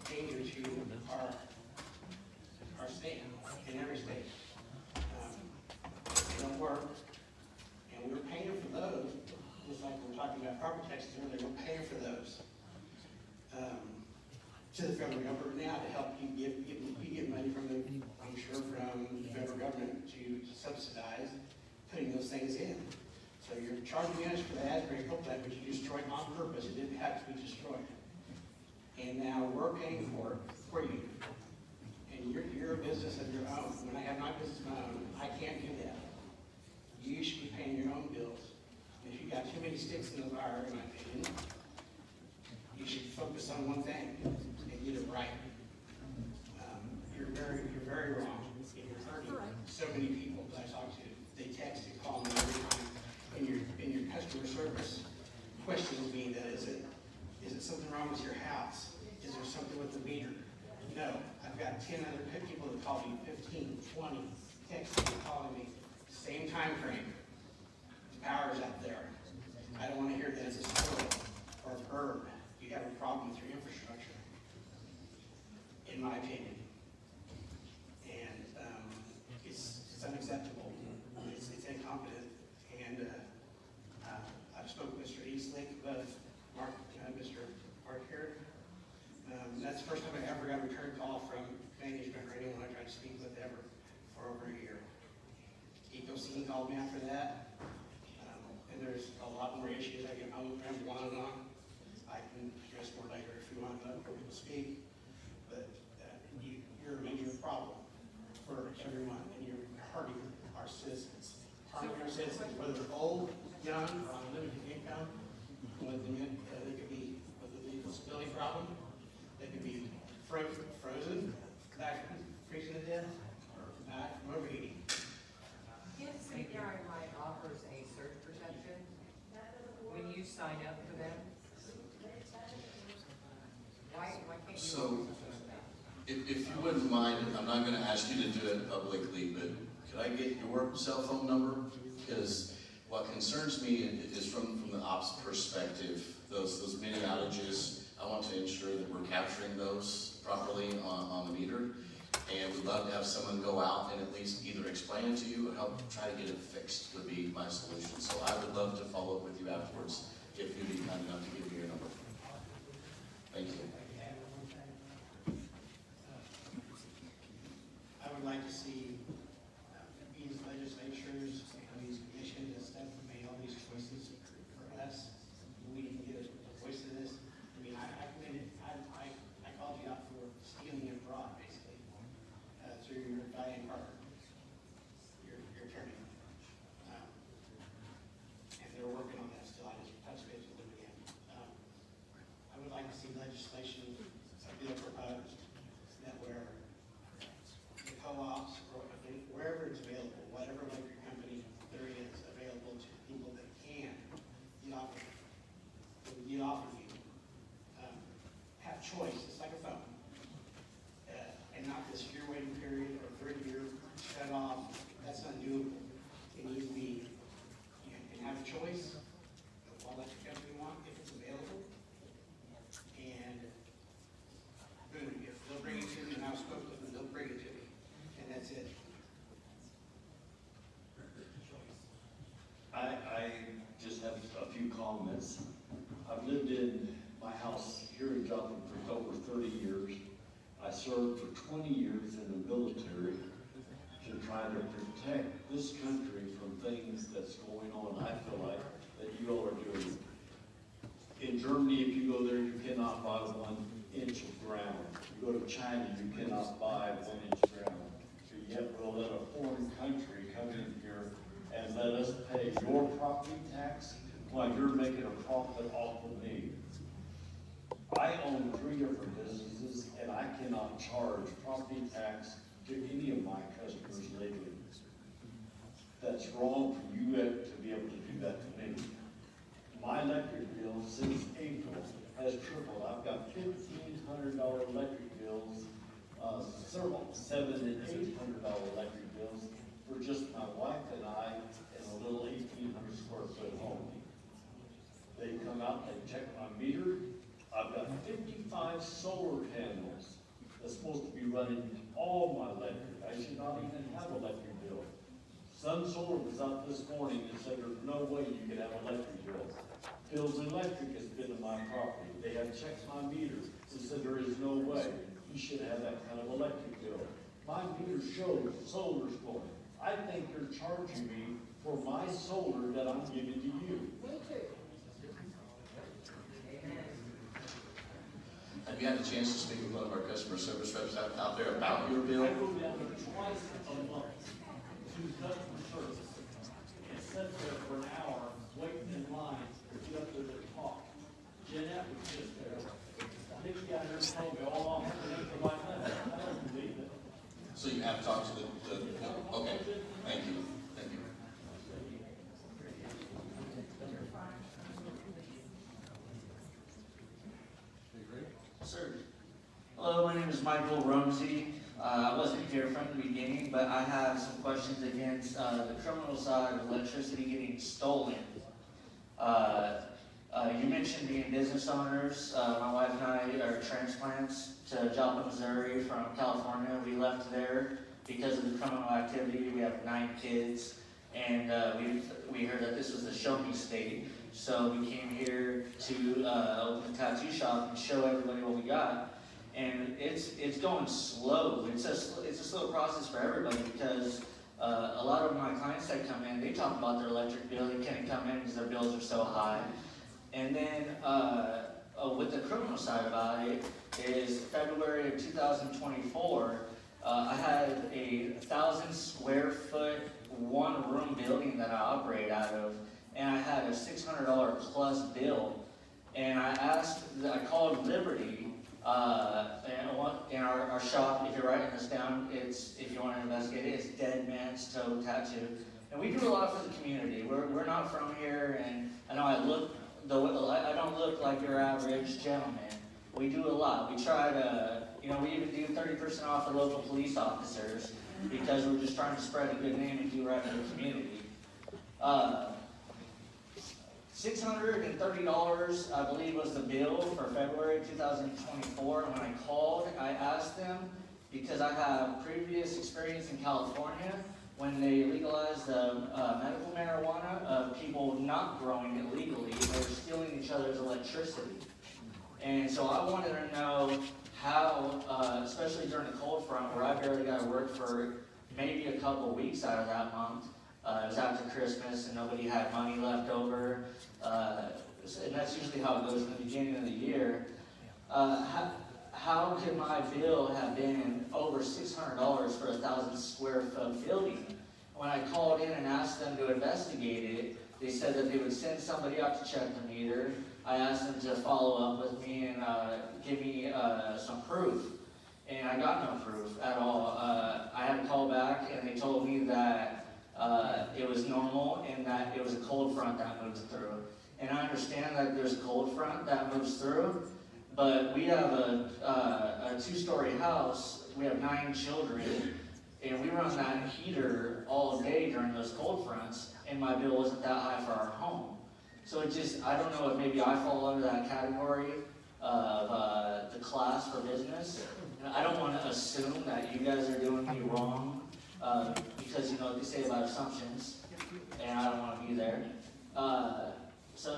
S21: danger to our state, in every state. They don't work, and we're paying for those, just like we're talking about property taxes earlier, we're paying for those to the federal government now to help you get money from the, I'm sure, from the federal government to subsidize putting those things in. So you're charging us for the Asbury coal plant, which you destroyed on purpose. It didn't have to be destroyed. And now we're paying for it for you. And you're a business of your own. When I have my business of my own, I can't do that. You should be paying your own bills. If you got too many sticks in the fire, in my opinion, you should focus on one thing and get it right. You're very wrong. You're hurting so many people that I talk to. They text and call me every time. And your customer service questions me that is it something wrong with your house? Is there something with the meter? No. I've got 10 other people that call me, 15, 20, texting me, calling me. Same time frame. The power's out there. I don't want to hear that it's a squirrel or a bird. You have a problem with your infrastructure, in my opinion. And it's unacceptable. It's incompetent. And I've spoken with Mr. Eastlake, both Mr. Mark here. That's the first time I ever got a return call from management or anyone I tried to speak with ever for over a year. EcoScene called me after that. And there's a lot more issues. I can ramble on and on. I can address more later if you want to let people speak. But you're a major problem for everyone, and you're hurting our citizens. Harming our citizens, whether they're old, young, or on limited income, they could be with a disability problem, they could be frozen, freezing to death, or die from overheating.
S19: Kansas City County Light offers a surge protection when you sign up for them. Why can't you?
S3: So, if you wouldn't mind, I'm not going to ask you to do it publicly, but could I get your cell phone number? Because what concerns me is from the ops perspective, those mini outages, I want to ensure that we're capturing those properly on the meter. And we'd love to have someone go out and at least either explain it to you or help try to get it fixed would be my solution. So I would love to follow up with you afterwards if you'd be kind enough to give me your number. Thank you.
S21: I would like to see these legislatures and these commissions and stuff made all these choices for us. We didn't get a voice in this. I mean, I called you out for stealing it abroad, basically, through your Diane Carter, your attorney. And they're working on that still. I just touched base with them again. I would like to see legislation
S5: comments. I've lived in my house here in Joplin for over 30 years. I served for 20 years in the military to try to protect this country from things that's going on, I feel like, that you all are doing. In Germany, if you go there, you cannot buy 1 inch of ground. You go to China, you cannot buy 1 inch ground. But yet we'll let a foreign country come in here and let us pay your property tax while you're making a profit off of me. I own 3 different businesses and I cannot charge property tax to any of my customers legally. That's wrong for you to be able to do that to me. My electric bill since April has tripled. I've got $1,500 electric bills, several $700 and $800 electric bills for just my wife and I in a little 1,800 square foot home. They come out, they check my meter. I've got 55 solar panels that's supposed to be running all my electric. I should not even have electric bill. Sun Solar was up this morning and said there's no way you could have electric bills. Phil's Electric has been to my property. They have checked my meters and said there is no way you should have that kind of electric bill. My meter shows solar's going. I think you're charging me for my solar that I'm giving to you.
S3: Have you had a chance to speak with one of our customer service reps out there about your bill?
S5: I go down there twice a month to customer service and sit there for an hour waiting in line to get up there to talk. Jeanette was just there. I think she got her told me all off her like that. I don't believe it.
S3: So you have talked to the okay, thank you, thank you.
S22: Sir. Hello, my name is Michael Rumsey. I wasn't here from the beginning, but I have some questions against the criminal side of electricity getting stolen. You mentioned being business owners. My wife and I are transplants to Joplin, Missouri from California. We left there because of the criminal activity. We have 9 kids, and we heard that this was the show me state. So we came here to open a tattoo shop and show everybody what we got. And it's going slow. It's a slow process for everybody because a lot of my clients that come in, they talk about their electric bill. They can't come in because their bills are so high. And then with the criminal side about it is February of 2024, I had a 1,000 square foot, 1-room building that I operate out of. And I had a $600 plus bill, and I called Liberty, and in our shop, if you're writing this down, if you want to investigate it, it's Dead Man's Toe Tattoo. And we do a lot for the community. We're not from here, and I know I don't look like your average gentleman. We do a lot. We try to, we even do 30% off for local police officers because we're just trying to spread a good name and do right for the community. $630, I believe, was the bill for February 2024. And when I called, I asked them, because I have previous experience in California, when they legalized the medical marijuana of people not growing it legally, they were stealing each other's electricity. And so I wanted to know how, especially during the cold front, where I barely got to work for maybe a couple weeks out of that month. It was after Christmas and nobody had money left over. And that's usually how it goes in the beginning of the year. How could my bill have been over $600 for a 1,000 square foot building? When I called in and asked them to investigate it, they said that they would send somebody out to check the meter. I asked them to follow up with me and give me some proof. And I got no proof at all. I had to call back and they told me that it was normal and that it was a cold front that moves through. And I understand that there's a cold front that moves through, but we have a 2-story house, we have 9 children, and we run that heater all day during those cold fronts, and my bill wasn't that high for our home. So it just, I don't know if maybe I fall under that category of the class for business. And I don't want to assume that you guys are doing me wrong, because you know what they say about assumptions, and I don't want to be there. So,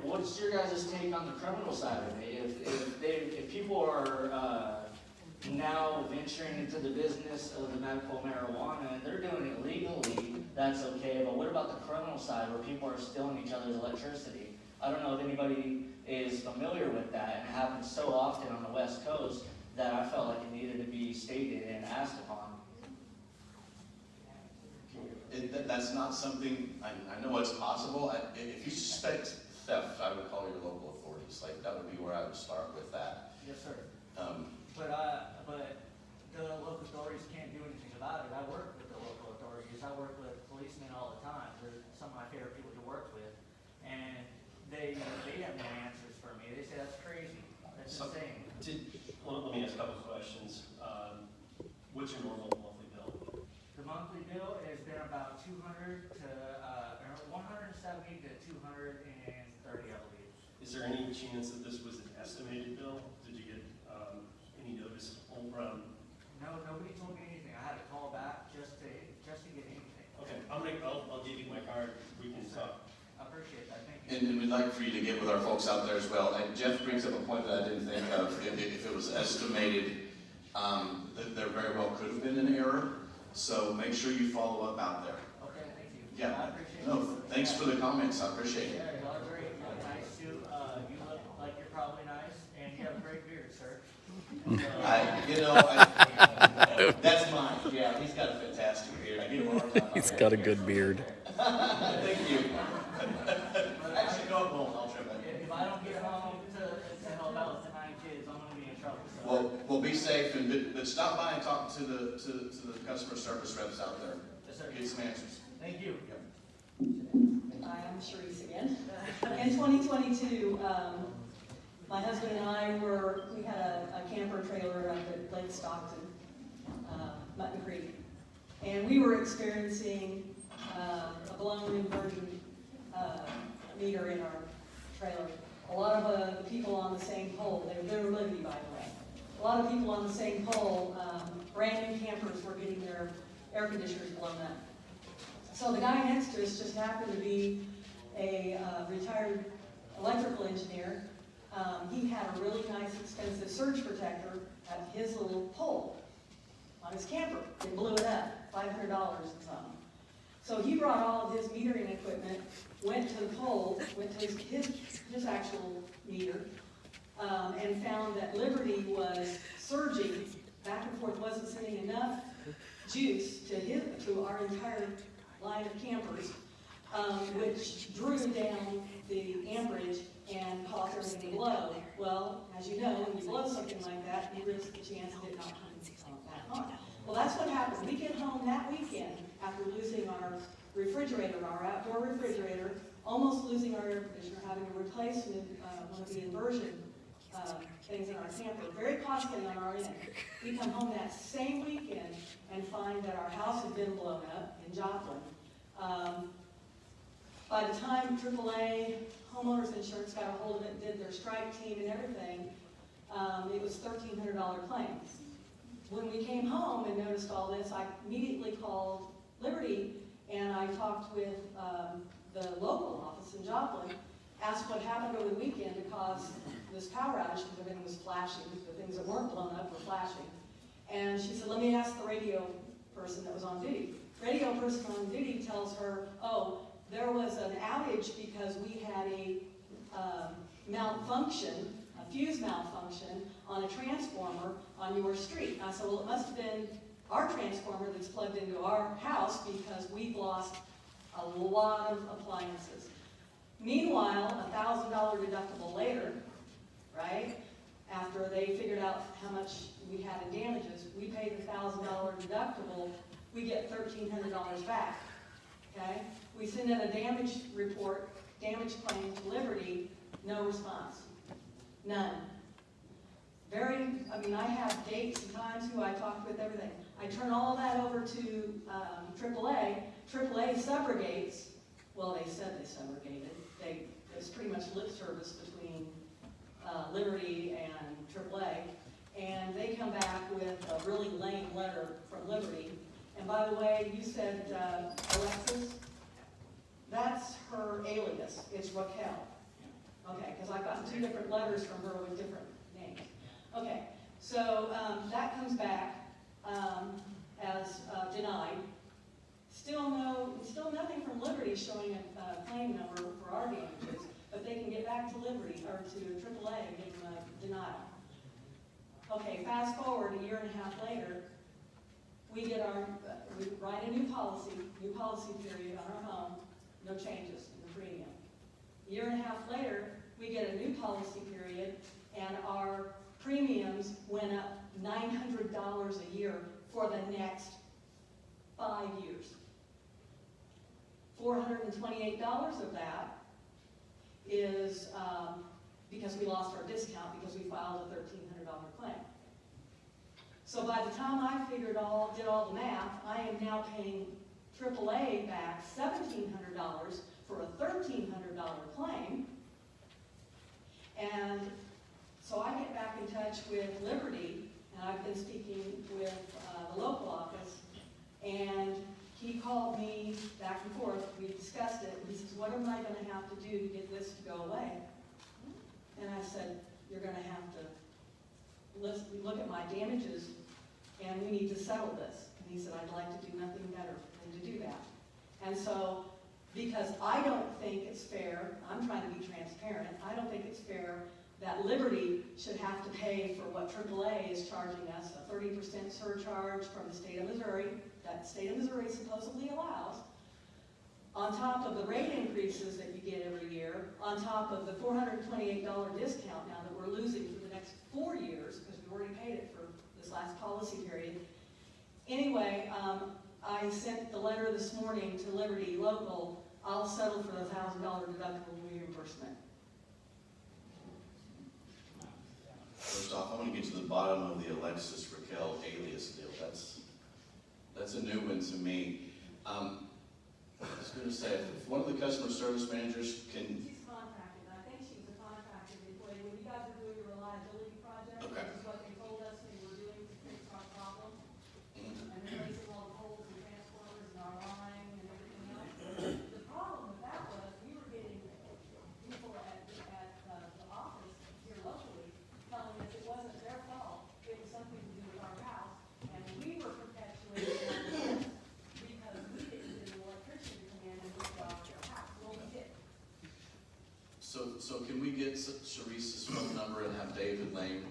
S22: what's your guys' take on the criminal side of it? If people are now venturing into the business of the medical marijuana and they're doing it legally, that's okay. But what about the criminal side where people are stealing each other's electricity? I don't know if anybody is familiar with that, and it happens so often on the West Coast that I felt like it needed to be stated and asked upon.
S3: That's not something, I know it's possible. If you suspect theft, I would call your local authorities. Like, that would be where I would start with that.
S9: Yes, sir.
S3: Um,
S9: But the local authorities can't do anything about it. I work with the local authorities. I work with policemen all the time. They're some of my favorite people to work with. And they have no answers for me. They say that's crazy. That's insane.
S8: Let me ask a couple of questions. What's your normal monthly bill?
S9: The monthly bill has been about 170 to 230, I believe.
S8: Is there any chance that this was an estimated bill? Did you get any notice from?
S9: No, nobody told me anything. I had to call back just to get anything.
S8: Okay, I'll give you my card. We can talk.
S9: I appreciate that. Thank you.
S3: And we'd like for you to get with our folks out there as well. And Jeff brings up a point that I didn't think of. If it was estimated, that there very well could have been an error. So make sure you follow up out there.
S9: Okay, thank you.
S3: Yeah.
S9: I appreciate
S3: No,
S9: it.
S3: thanks for the comments. I appreciate it.
S9: Yeah, y'all are great. You look nice too. You look like you're probably nice, and you have a great beard, sir.
S3: That's mine. Yeah, he's got a fantastic beard. I give him a hard time.
S10: He's got a good beard.
S3: Thank you. Actually, go home. I'll trim it.
S9: If I don't get home to help out with the 9 kids, I'm gonna be in trouble. So.
S3: Well, be safe, but stop by and talk to the customer service reps out there.
S9: Yes, sir.
S3: Get some answers.
S9: Thank you.
S2: Hi, I'm Sharice again. In 2022, my husband and I we had a camper trailer up at Lake Stockton, Mutton Creek, and we were experiencing a blown inversion meter in our trailer. A lot of the people on the same pole, they were Liberty, by the way. A lot of people on the same pole, brand new campers were getting their air conditioners blown up. So the guy next to us just happened to be a retired electrical engineer. He had a really nice, expensive surge protector at his little pole on his camper. They blew it up, $500 and something. So he brought all of his metering equipment, went to the pole, went to his actual meter, and found that Liberty was surging back and forth, wasn't sending enough juice to our entire line of campers, which drew down the amperage and caused everything to blow. Well, as you know, when you blow something like that, you risk the chance of it not coming back on. Well, that's what happened. We get home that weekend after losing our refrigerator, our outdoor refrigerator, almost losing our air conditioner, having to replace one of the inversion things in our camper. Very costly on our end. We come home that same weekend and find that our house had been blown up in Joplin. By the time AAA homeowners insurance got a hold of it and did their strike team and everything, it was $1,300 claim. When we came home and noticed all this, I immediately called Liberty and I talked with the local office in Joplin, asked what happened over the weekend to cause this power outage because everything was flashing. The things that weren't blown up were flashing. And she said, let me ask the radio person that was on duty. Radio person on duty tells her, oh, there was an outage because we had a malfunction, a fuse malfunction on a transformer on your street. And I said, well, it must have been our transformer that's plugged into our house because we've lost a lot of appliances. Meanwhile, $1,000 deductible later, right, after they figured out how much we had in damages, we paid the $1,000 deductible, we get $1,300 back, okay? We send in a damage report, damage claim to Liberty, no response, none. I have dates and times who I talked with, everything. I turn all of that over to AAA. AAA subrogates, well, they said they subrogated. It's pretty much lip service between Liberty and AAA. And they come back with a really lame letter from Liberty. And by the way, you said Alexis, That's her alias, it's Raquel. Okay, because I've gotten 2 different letters from her with different names. Okay, so that comes back as denied. Still nothing from Liberty showing a claim number for our damages, but they can get back to Liberty, or to AAA and give them a denial. Okay, fast forward a year and a half later, we write a new policy period on our home, no changes in the premium. A year and a half later, we get a new policy period, and our premiums went up $900 a year for the next 5 years. $428 of that is because we lost our discount because we filed a $1,300 claim. So by the time I did all the math, I am now paying AAA back $1,700 for a $1,300 claim. And so I get back in touch with Liberty, and I've been speaking with the local office, and he called me back and forth. We discussed it. He says, what am I going to have to do to get this to go away? And I said, you're going to have to look at my damages, and we need to settle this. And he said, I'd like to do nothing better than to do that. And so, because I don't think it's fair, I'm trying to be transparent, I don't think it's fair that Liberty should have to pay for what AAA is charging us, a 30% surcharge from the state of Missouri, that state of Missouri supposedly allows, on top of the rate increases that you get every year, on top of the $428 discount now that we're losing for the next 4 years, because we've already paid it for this last policy period. Anyway, I sent the letter this morning to Liberty Local. I'll settle for the $1,000 deductible reimbursement.
S3: First off, I want to get to the bottom of the Alexis Raquel alias deal. That's a new one to me. I was going to say, if one of the customer service managers can...
S2: She's contracted. I think she was a contracted employee. When you guys were doing your reliability project,
S3: Okay.
S2: This is what they told us they were doing to fix our problem. And replacing all the holes and transformers in our line and everything else. The problem with that was we were getting people at the office here locally telling us it wasn't their fault. It was something to do with our house. And we were perpetuating our risk because we didn't get an electrician to come in and look at our house. Well, we did.
S3: So can we get Sharice's phone number and have David Lane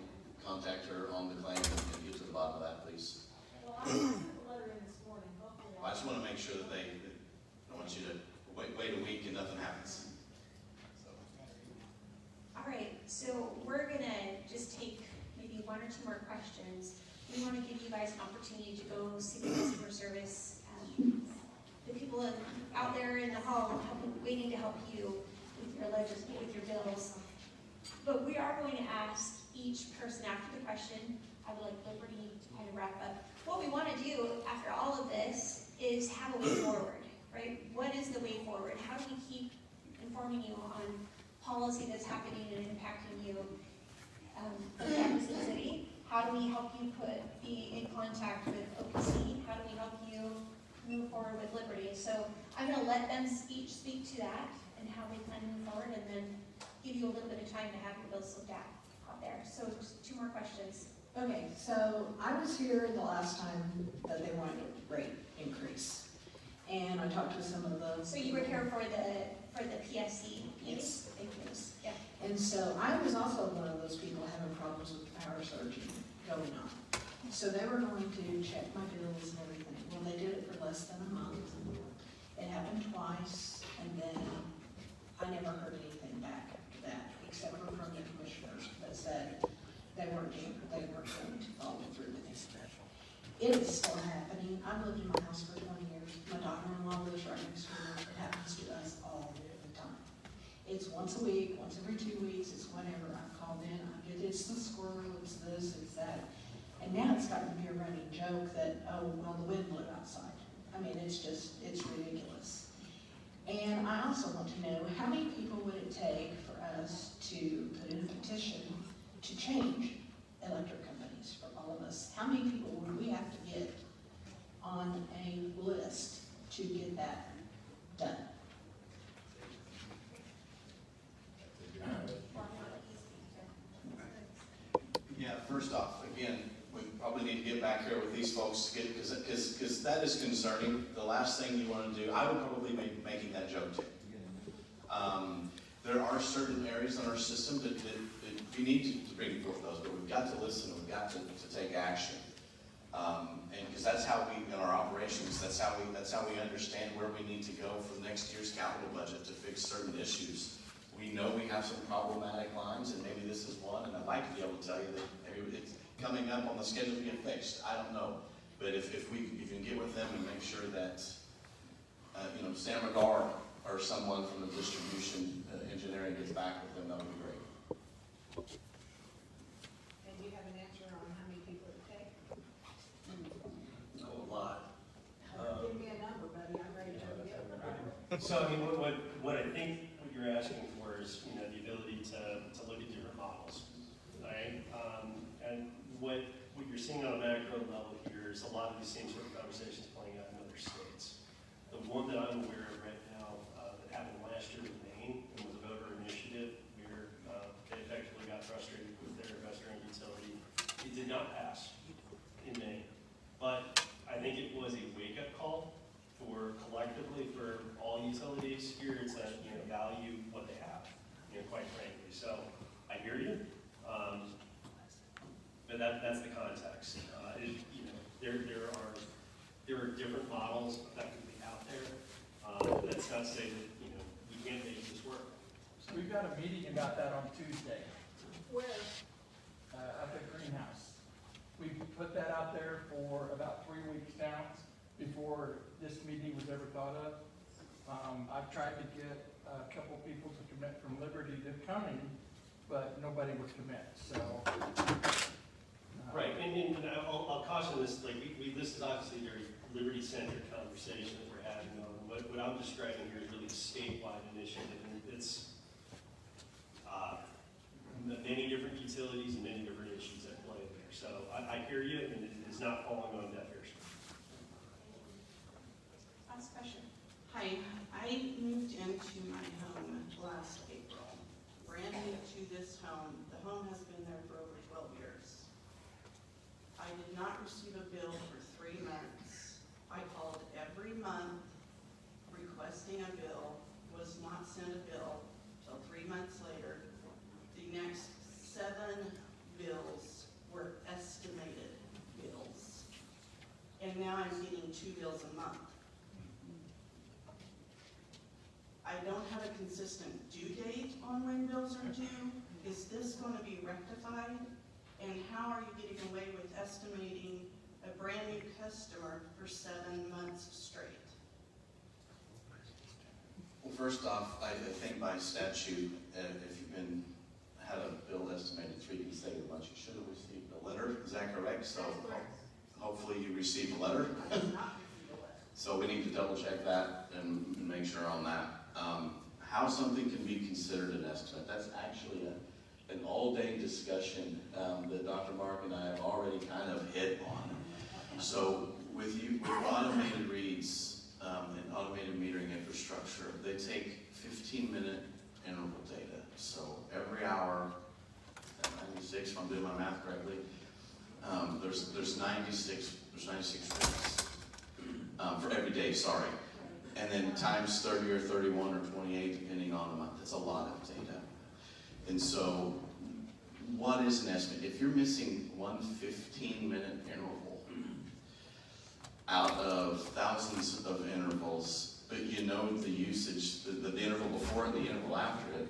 S3: contact her on the claim and get to the bottom of that, please?
S2: Well, I sent the letter in this morning, hopefully.
S3: I just want to make sure that I don't want you to wait a week and nothing happens.
S1: All right, so we're gonna just take maybe 1 or 2 more questions. We want to give you guys an opportunity to go see the customer service, the people out there in the hall waiting to help you with your bills. But we are going to ask each person after the question. I would like Liberty to kind of wrap up. What we want to do after all of this is have a way forward, right? What is the way forward? How do we keep informing you on policy that's happening and impacting you in Jackson City? How do we help you be in contact with OPC? How do we help you move forward with Liberty? So I'm going to let them each speak to that and how they plan to move forward, and then give you a little bit of time to have your bills looked at out there. So just 2 more questions.
S17: Okay, so I was here the last time that they wanted a rate increase, and I talked to some of those.
S1: So you were here for the PSC?
S17: Yes.
S1: Thank you. Yeah.
S17: And so I was also one of those people having problems with power surging going on. So they were going to check my bills and everything. Well, they did it for less than a month. It happened twice, and then I never heard anything back after that, except for from the commissioners that said they weren't going to follow through with it. It is still happening. I've lived in my house for 20 years. My daughter-in-law lives right next door. It happens to us all the time. It's once a week, once every 2 weeks, it's whenever I've called in. It's the squirrel, it's this, it's that. And now it's gotten to be a running joke that, oh, well, the wind blew outside. I mean, it's ridiculous. And I also want to know, how many people would it take for us to put in a petition to change electric companies for all of us? How many people would we have to get on a list to get that done?
S3: first off, again, we probably need to get back here with these folks, because that is concerning. The last thing you want to do, I would probably be making that joke too. There are certain areas in our system that we need to bring forth those, but we've got to listen, we've got to take action. And because that's how we, in our operations, that's how we understand where we need to go for next year's capital budget to fix certain issues. We know we have some problematic lines, and maybe this is one, and I'd like to be able to tell you that maybe it's coming up on the schedule to get fixed. I don't know. But if you can get with them and make sure that, Sam McGar or someone from the distribution engineering gets back with them, that would be great.
S15: And you have an answer on how many people it takes?
S8: A lot.
S15: Give me a number, buddy, I'm ready to go.
S8: So, I mean, what I think what you're asking for is, the ability to look at different models, right? And what you're seeing on a macro level here is a lot of these same sort of conversations playing out in other states. The one that I'm aware of right now that happened last year in Maine, and was a voter initiative, where they effectively got frustrated with their investor-owned utility. It did not pass in Maine, but I think it was a wake-up call for collectively for all utilities here to value what they have, quite frankly. So I hear you, but that's the context. There are different models effectively out there. That's not to say that we can't make this work.
S4: So we've got a meeting about that on Tuesday.
S15: Where?
S4: Up at Greenhouse. We put that out there for about 3 weeks now, before this meeting was ever thought of. I've tried to get a couple people to commit from Liberty to coming, but nobody would commit, so.
S8: Right, and I'll caution this, this is obviously a very Liberty-centered conversation that we're having on. What I'm describing here is really a statewide initiative, and it's many different utilities and many different issues at play there. So I hear you, and it is not falling on deaf ears.
S15: Last question.
S11: Hi, I moved into my home last April. Brand new to this home. The home has been there for over 12 years. I did not receive a bill for 3 months. I called every month requesting a bill, was not sent a bill till 3 months later. The next 7 bills were estimated bills. And now I'm getting 2 bills a month. I don't have a consistent due date on when bills are due. Is this going to be rectified? And how are you getting away with estimating a brand new customer for 7 months straight?
S3: Well, first off, I think by statute, if you've had a bill estimated 3 consecutive months, you should have received a letter. Is that correct? So hopefully you received a letter. So we need to double check that and make sure on that. How something can be considered an estimate, that's actually an all-day discussion that Dr. Mark and I have already kind of hit on. So with automated reads and automated metering infrastructure, they take 15-minute interval data. So every hour, 96, if I'm doing my math correctly, there's 96 reads for every day, sorry. And then times 30 or 31 or 28, depending on the month. It's a lot of data. And so, what is an estimate? If you're missing one 15-minute interval out of thousands of intervals, but you know the usage, the interval before and the interval after it,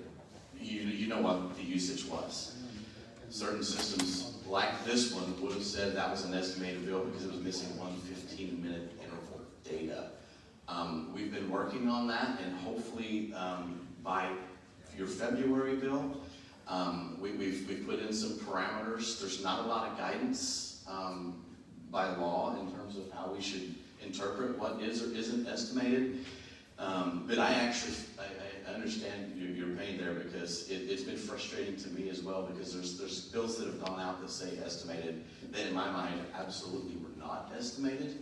S3: you know what the usage was. Certain systems, like this one, would have said that was an estimated bill because it was missing one 15-minute interval data. We've been working on that, and hopefully by your February bill, we've put in some parameters. There's not a lot of guidance by law in terms of how we should interpret what is or isn't estimated. But I understand your pain there, because it's been frustrating to me as well, because there's bills that have gone out that say estimated that in my mind absolutely were not estimated.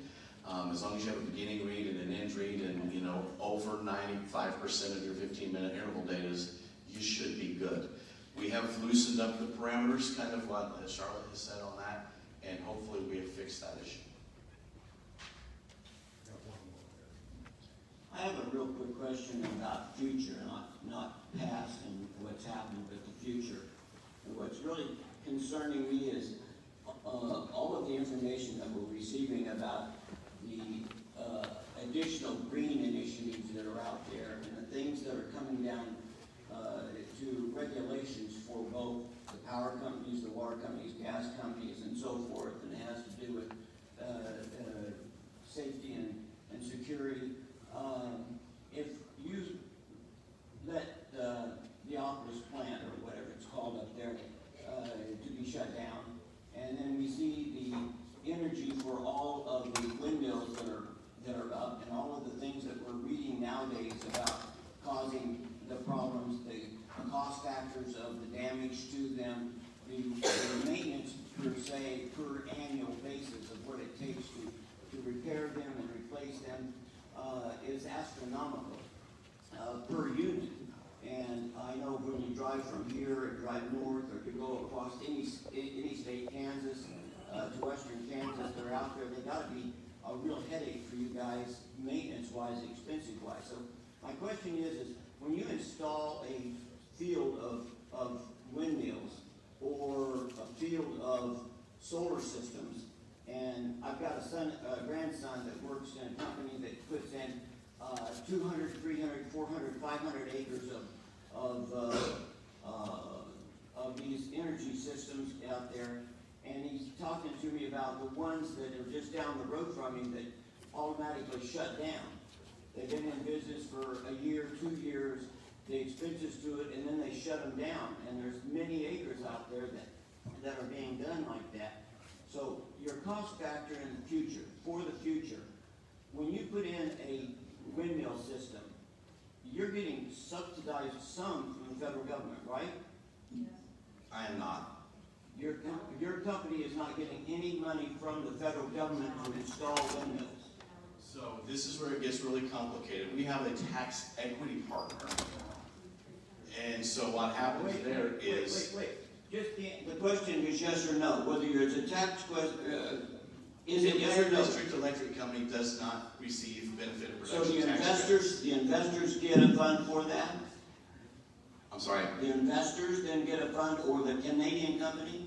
S3: As long as you have a beginning read and an end read, and over 95% of your 15-minute interval data, you should be good. We have have loosened up the parameters, kind of what Charlotte has said on that, and hopefully we have fixed that issue.
S12: I have a real quick question about future, not past and what's happened, but the future. And what's really concerning me is all of the information that we're receiving about the additional green initiatives that are out there and the things that are coming down to regulations for both the power companies, the water companies, gas companies, and so forth, and it has to do with safety and security. If you let the Opera's plant, or whatever it's called up there, to be shut down, and then we see the energy for all of the windmills that are up, and all of the things that we're reading nowadays about causing the problems, the cost factors of the damage to them, the maintenance per se, per annual basis of what it takes to repair them and replace them is astronomical per unit. And I know when you drive from here and drive north, or to go across any state, Kansas to western Kansas, they're out there. They got to be a real headache for you guys, maintenance-wise, expensive-wise. So my question is when you install a field of windmills or a field of solar systems, and I've got a grandson that works in a company that puts in 200, 300, 400, 500 acres of these energy systems out there, and he's talking to me about the ones that are just down the road from him that automatically shut down. They've been in business for a year, 2 years, the expenses to it, and then they shut them down. And there's many acres out there that are being done like that. So your cost factor in the future, for the future, when you put in a windmill system, you're getting subsidized some from the federal government, right?
S1: Yes.
S3: I am not.
S12: Your company is not getting any money from the federal government to install windmills.
S3: So this is where it gets really complicated. We have a tax equity partner. And so what happens there is...
S12: Wait. Just the question is yes or no. Whether it's a tax question, is it yes or no?
S3: The District Electric Company does not receive benefit of
S12: So
S3: production tax credits.
S12: the investors get a fund for that?
S3: I'm sorry?
S12: The investors then get a fund, or the Canadian company?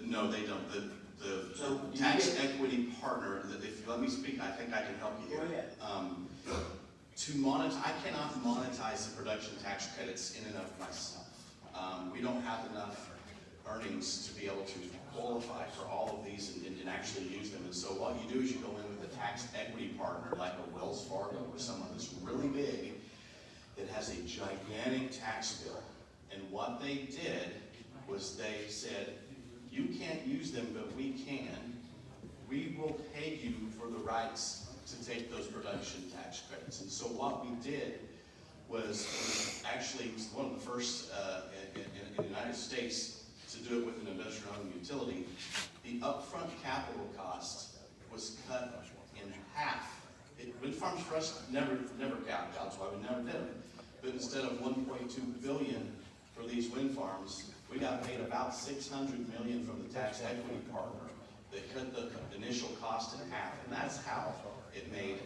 S3: No, they don't. The tax equity partner, if you let me speak, I think I can help you here.
S12: Go ahead.
S3: I cannot monetize the production tax credits in and of myself. We don't have enough earnings to be able to qualify for all of these and actually use them. And so what you do is you go in with a tax equity partner like a Wells Fargo or someone that's really big that has a gigantic tax bill. And what they did was they said, you can't use them, but we can. We will pay you for the rights to take those production tax credits. And so what we did was actually one of the first in the United States to do it with an investor-owned utility. The upfront capital cost was cut in half. Wind farms for us never counted out, that's why we never did it. But instead of $1.2 billion for these wind farms, we got paid about $600 million from the tax equity partner. They cut the initial cost in half, and that's how it made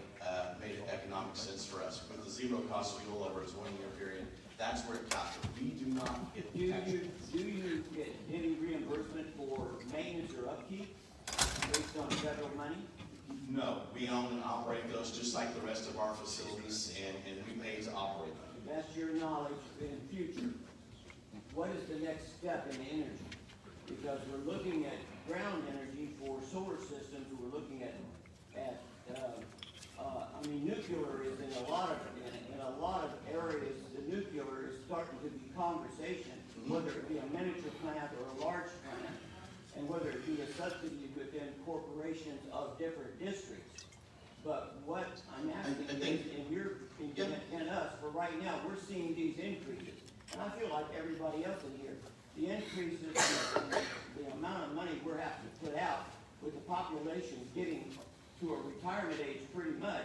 S3: it economic sense for us. With the zero cost fuel over its 1 year period, that's where it got to. We do not get
S12: Do you get any reimbursement for maintenance or upkeep based on federal money?
S3: No, we own and operate those just like the rest of our facilities, and we pay to operate them.
S12: That's your knowledge in the future. What is the next step in energy? Because we're looking at ground energy for solar systems. We're looking at nuclear is in a lot of areas. The nuclear is starting to be conversation, whether it be a miniature plant or a large plant, and whether it be a subsidy within corporations of different districts. But what I'm asking is, in us, for right now, we're seeing these increases. And I feel like everybody else in here, the increases in the amount of money we're having to put out with the population getting to a retirement age pretty much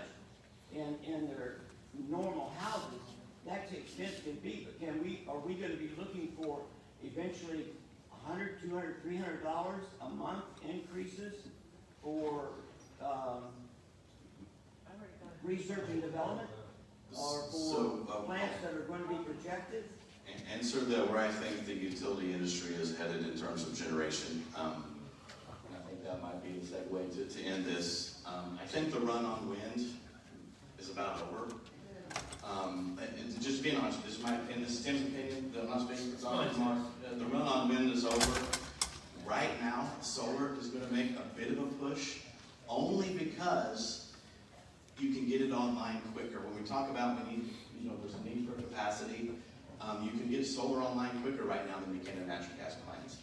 S12: in their normal houses, that's expensive to be. But are we going to be looking for eventually $100, $200, $300 a month increases for, research and development? Or for plants that are going to be projected?
S3: And sort of where I think the utility industry is headed in terms of generation. And I think that might be the segue to end this. I think the run on wind is about over. And just being honest, this is my opinion, this is Tim's opinion, I'm not speaking for someone. The run on wind is over. Right now, solar is going to make a bit of a push, only because you can get it online quicker. When we talk about we need, there's a need for capacity, you can get solar online quicker right now than you can in natural gas plants.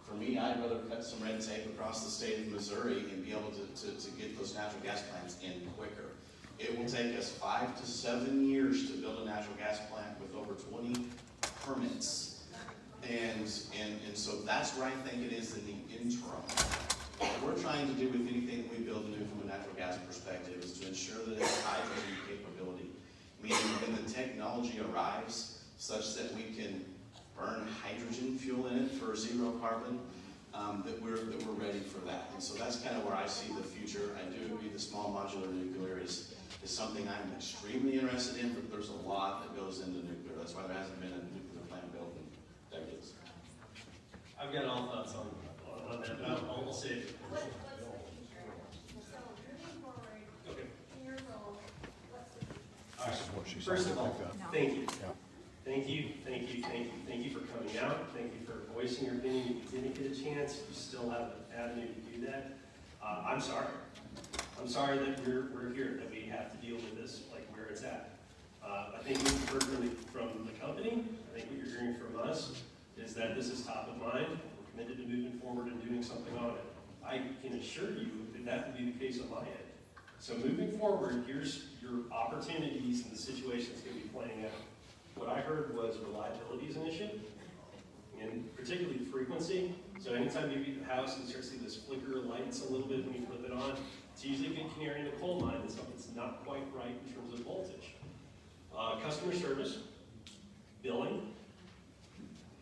S3: For me, I'd rather cut some red tape across the state of Missouri and be able to get those natural gas plants in quicker. It will take us 5 to 7 years to build a natural gas plant with over 20 permits. And so that's where I think it is in the interim. What we're trying to do with anything that we build and do from a natural gas perspective is to ensure that it has hydrogen capability. Meaning when the technology arrives such that we can burn hydrogen fuel in it for zero carbon, that we're ready for that. And so that's kind of where I see the future. I do agree the small modular nuclear is something I'm extremely interested in, but there's a lot that goes into nuclear. That's why there hasn't been a nuclear plant built in decades.
S8: I've got all thoughts on that, but I'll say it.
S20: What's the future? So moving forward,
S8: Okay.
S20: in your role, what's the future?
S8: All right. First of all, thank you. Thank you for coming out. Thank you for voicing your opinion. If you didn't get a chance, you still have an avenue to do that. I'm sorry. I'm sorry that we're here, that we have to deal with this like where it's at. I think what you've heard from the company, I think what you're hearing from us is that this is top of mind. We're committed to moving forward and doing something on it. I can assure you that that will be the case on my end. So moving forward, here's your opportunities and the situation that's going to be playing out. What I heard was reliability is an issue, and particularly frequency. So anytime you leave the house and start seeing this flicker of lights a little bit when you flip it on, it's usually a good canary in the coal mine that something's not quite right in terms of voltage. Customer service, billing,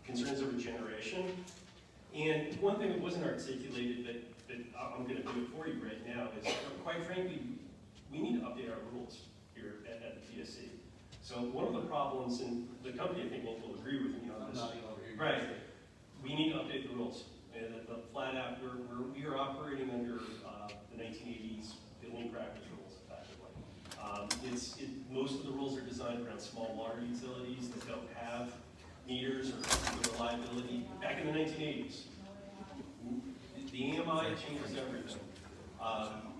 S8: concerns over generation, and one thing that wasn't articulated, but I'm going to do it for you right now, is quite frankly, we need to update our rules here at the PSC. So one of the problems, and the company I think will agree with me on this. Right. We need to update the rules. And the flat out, we are operating under the 1980s billing practice rules, effectively. Most of the rules are designed around small water utilities that don't have meters or reliability. Back in the 1980s, the AMI changes everything.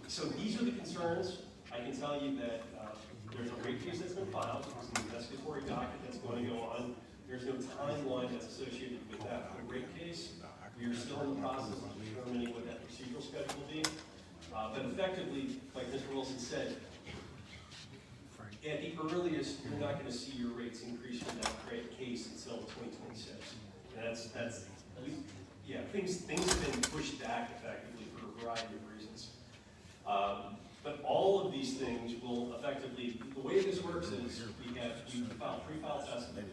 S8: So these are the concerns. I can tell you that there's a rate case that's been filed. There's an investigatory docket that's going to go on. There's no timeline that's associated with that. The rate case, we are still in the process of determining what that procedural schedule will be. But effectively, like Mr. Wilson said, at the earliest, you're not going to see your rates increase from that rate case until 2026. And things have been pushed back effectively for a variety of reasons. But all of these things will effectively, the way this works is we file pre-file testimony.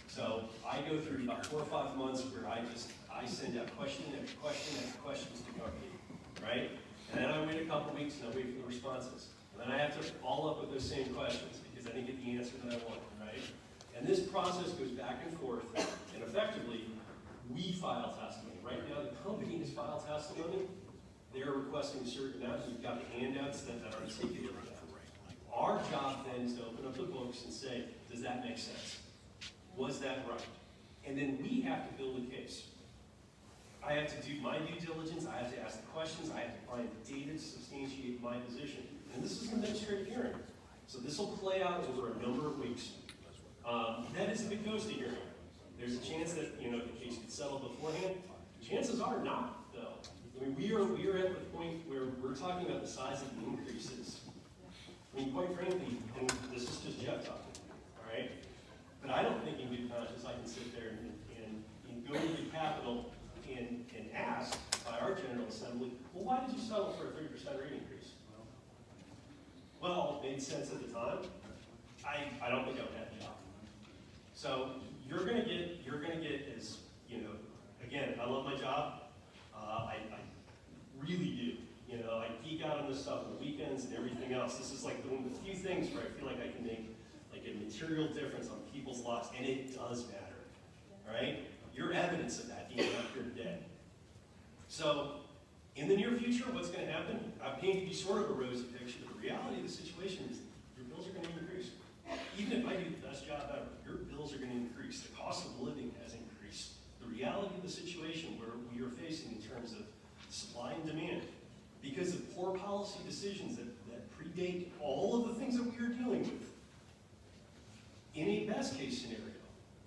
S8: So I go through about 4 or 5 months where I send out question after questions to company, right? And then I wait a couple weeks and I wait for the responses. And then I have to follow up with those same questions because I didn't get the answer that I wanted, right? And this process goes back and forth, and effectively, we file testimony. Right now, the company has filed testimony. They're requesting a certain amount. We've got the handouts that articulate that. Our job then is to open up the books and say, does that make sense? Was that right? And then we have to build a case. I have to do my due diligence. I have to ask the questions. I have to find the data to substantiate my position. And this is an administrative hearing. So this will play out over a number of weeks. That is if it goes to hearing. There's a chance that the case gets settled beforehand. Chances are not, though. I mean, we are at the point where we're talking about the size of the increases. I mean, quite frankly, and this is just Jeff talking, all right? But I don't think in good conscience I can sit there and go to the Capitol and ask by our General Assembly, well, why did you settle for a 30% rate increase? Well, it made sense at the time. I don't think I would have a job. So you're gonna get as material difference on people's lives, and it does matter, all right? You're evidence of that being up here today. So, in the near future, what's going to happen? I've painted you sort of a rosy picture, but the reality of the situation is your bills are going to increase. Even if I do the best job ever, your bills are going to increase. The cost of living has increased. The reality of the situation where we are facing in terms of supply and demand, because of poor policy decisions that predate all of the things that we are dealing with. In a best case scenario,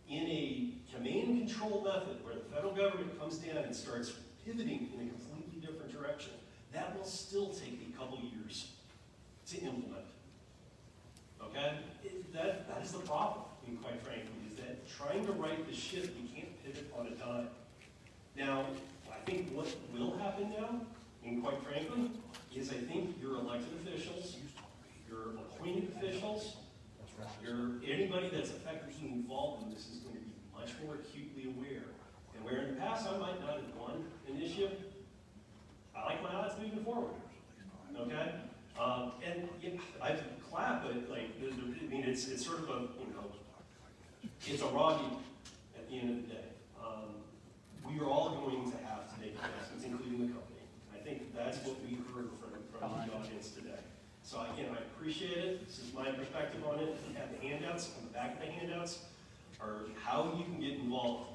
S8: in a command and control method where the federal government comes down and starts pivoting in a completely different direction, that will still take a couple years to implement. Okay? That is the problem, and quite frankly, is that trying to right the ship, you can't pivot on a dime. Now, I think what will happen now, and quite frankly, is I think your elected officials, your appointed officials, anybody that's effectively involved in this is going to be much more acutely aware. And where in the past I might not have won an issue, I like my odds moving forward. Okay? And yeah, I clap, but like, I mean, it's sort of a, it's a raw deal at the end of the day. We are all going to have to make investments, including the company. I think that's what we heard from the audience today. So again, I appreciate it. This is my perspective on it. You have the handouts. On the back of the handouts are how you can get involved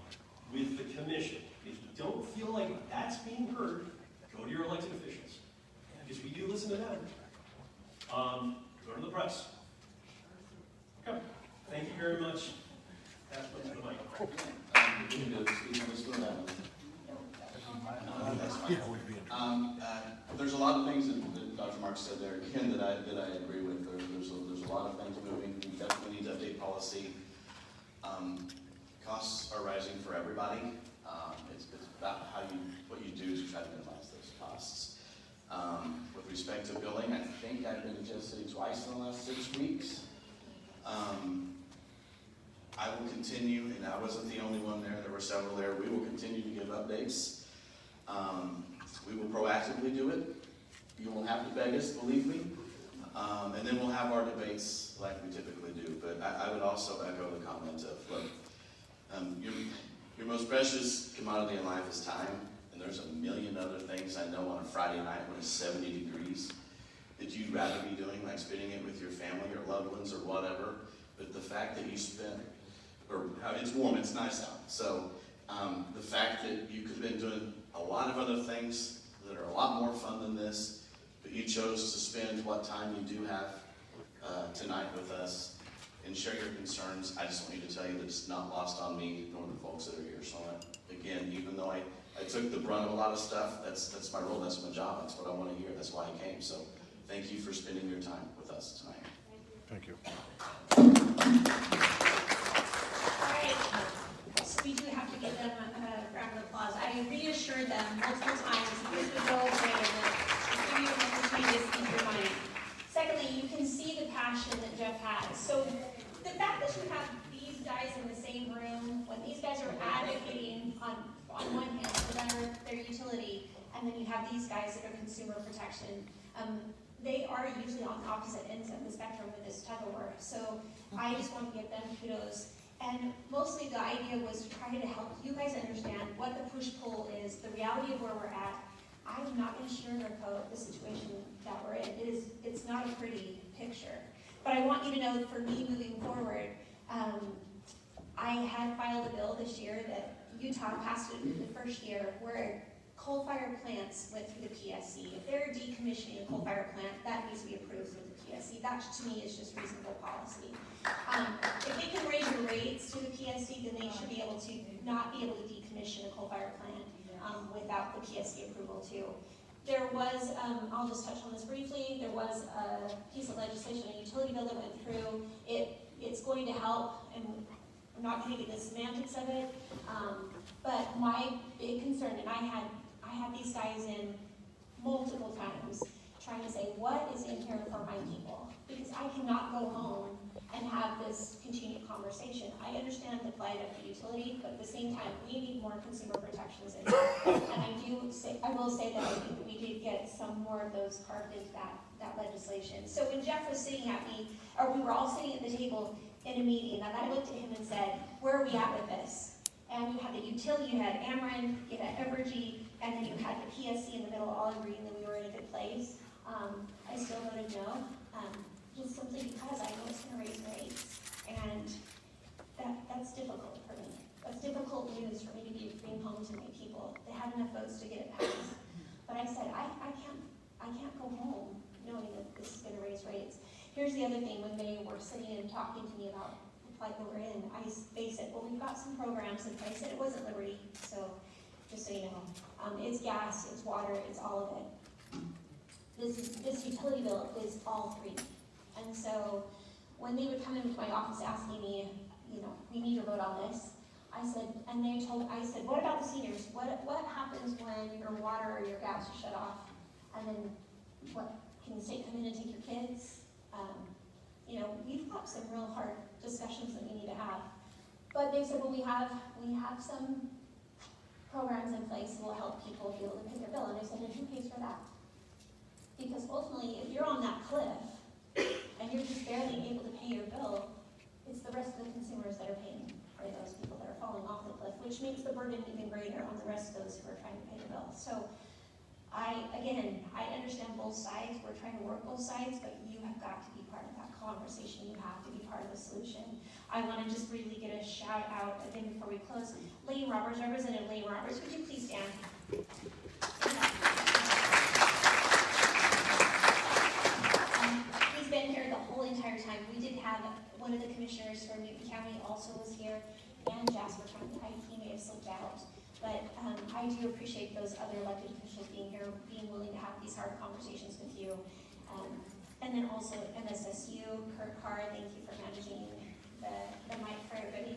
S8: with the commission. If you don't feel like that's being heard, go to your elected officials, because we do listen to them. Go to the press. Okay. Thank you very much. That's what's the mic.
S3: There's a lot of things that Dr. Mark said there, again, that I agree with. There's a lot of things moving. We definitely need to update policy. Costs are rising for everybody. It's about what you do to try to minimize those costs. With respect to billing, I think I've been to Kansas City twice in the last 6 weeks. I will continue, and I wasn't the only one there, there were several there. We will continue to give updates. We will proactively do it. You won't have to beg us, believe me. And then we'll have our debates like we typically do. But I would also echo the comment of, look, your most precious commodity in life is time, and there's a million other things I know on a Friday night when it's 70 degrees that you'd rather be doing, like spending it with your family or loved ones or whatever. But the fact that you spent, or it's warm, it's nice out. So the fact that you could have been doing a lot of other things that are a lot more fun than this, but you chose to spend what time you do have tonight with us and share your concerns. I just want you to tell you that it's not lost on me nor the folks that are here. So again, even though I took the brunt of a lot of stuff, that's my role, that's my job, that's what I want to hear, that's why I came. So thank you for spending your time with us tonight.
S7: Thank you.
S1: All right, so we do have to give them a round of applause. I reassured them multiple times that this would go away and that give you an opportunity to speak your mind. Secondly, you can see the passion that Jeff has. So the fact that you have these guys in the same room, when these guys are advocating on one hand for their utility, and then you have these guys that are consumer protection, they are usually on opposite ends of the spectrum with this tug of war. So I just want to give them kudos. And mostly the idea was to try to help you guys understand what the push-pull is, the reality of where we're at. I'm not going to sugarcoat the situation that we're in. It's not a pretty picture. But I want you to know, for me moving forward, I had filed a bill this year that Utah passed it in the first year where coal-fired plants went through the PSC. If they're decommissioning a coal-fired plant, that needs to be approved through the PSC. That, to me, is just reasonable policy. If they can raise your rates to the PSC, then they should be able to not be able to decommission a coal-fired plant without the PSC approval, too. There was, I'll just touch on this briefly, there was a piece of legislation, a utility bill that went through. It's going to help, and I'm not going to get the semantics of it, but my big concern, and I had these guys in multiple times trying to say, what is in here for my people? Because I cannot go home and have this continued conversation. I understand the plight of the utility, but at the same time, we need more consumer protections in there. And I will say that I think that we did get some more of those carved into that legislation. So when Jeff was sitting at me, or we were all sitting at the table, in a meeting, and I looked at him and said, where are we at with this? And you had the utility, you had Ameren, you had Evergy, and then you had the PSC in the middle, all agreeing that we were in a good place. I still voted no, just simply because I know it's gonna raise rates, and that's difficult for me. That's difficult news for me to bring home to my people. They had enough votes to get it passed. But I said, I can't go home knowing that this is gonna raise rates. Here's the other thing, when they were sitting and talking to me about the plight that we're in, they said, well, we've got some programs in place, and it wasn't Liberty, so just so you know. It's gas, it's water, it's all of it. This utility bill is all three. And so when they would come into my office asking me, you know, we need to vote on this, I said, what about the seniors? What happens when your water or your gas is shut off? And then what, can the state come in and take your kids? You know, we've got some real hard discussions that we need to have. But they said, well, we have some programs in place that will help people be able to pay their bill. And I said, and who pays for that? Because ultimately, if you're on that cliff and you're just barely able to pay your bill, it's the rest of the consumers that are paying for those people that are falling off the cliff, which makes the burden even greater on the rest of those who are trying to pay the bill. So I understand both sides. We're trying to work both sides, but you have got to be part of that conversation. You have to be part of the solution. I want to just briefly get a shout out again before we close. Lane Roberts, Representative Lane Roberts, would you please stand? He's been here the whole entire time. We did have one of the commissioners from Newton County also was here, and Jasper County. He may have slipped out. But I do appreciate those other elected officials being here, being willing to have these hard conversations with you. And then also MSSU, Kurt Carr, thank you for managing the mic for everybody.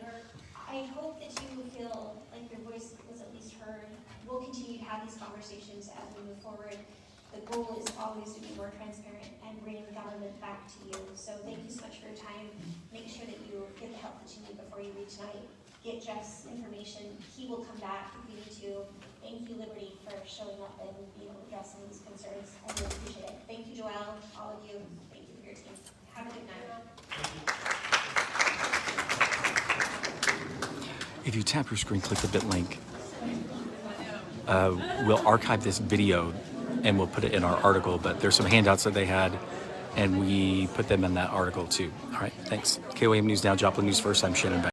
S1: I hope that you feel like your voice was at least heard. We'll continue to have these conversations as we move forward. The goal is always to be more transparent and bring government back to you. So thank you so much for your time. Make sure that you get the help that you need before you leave tonight. Get Jeff's information. He will come back if we need to. Thank you, Liberty, for showing up and being able to address some of these concerns. I really appreciate it. Thank you, Joelle, all of you. Thank you for your team. Have a good night.
S10: If you tap your screen, click the bit link. We'll archive this video and we'll put it in our article, but there's some handouts that they had and we put them in that article too. All right, thanks. KOAM News Now, Joplin News First. I'm Shannon Beck.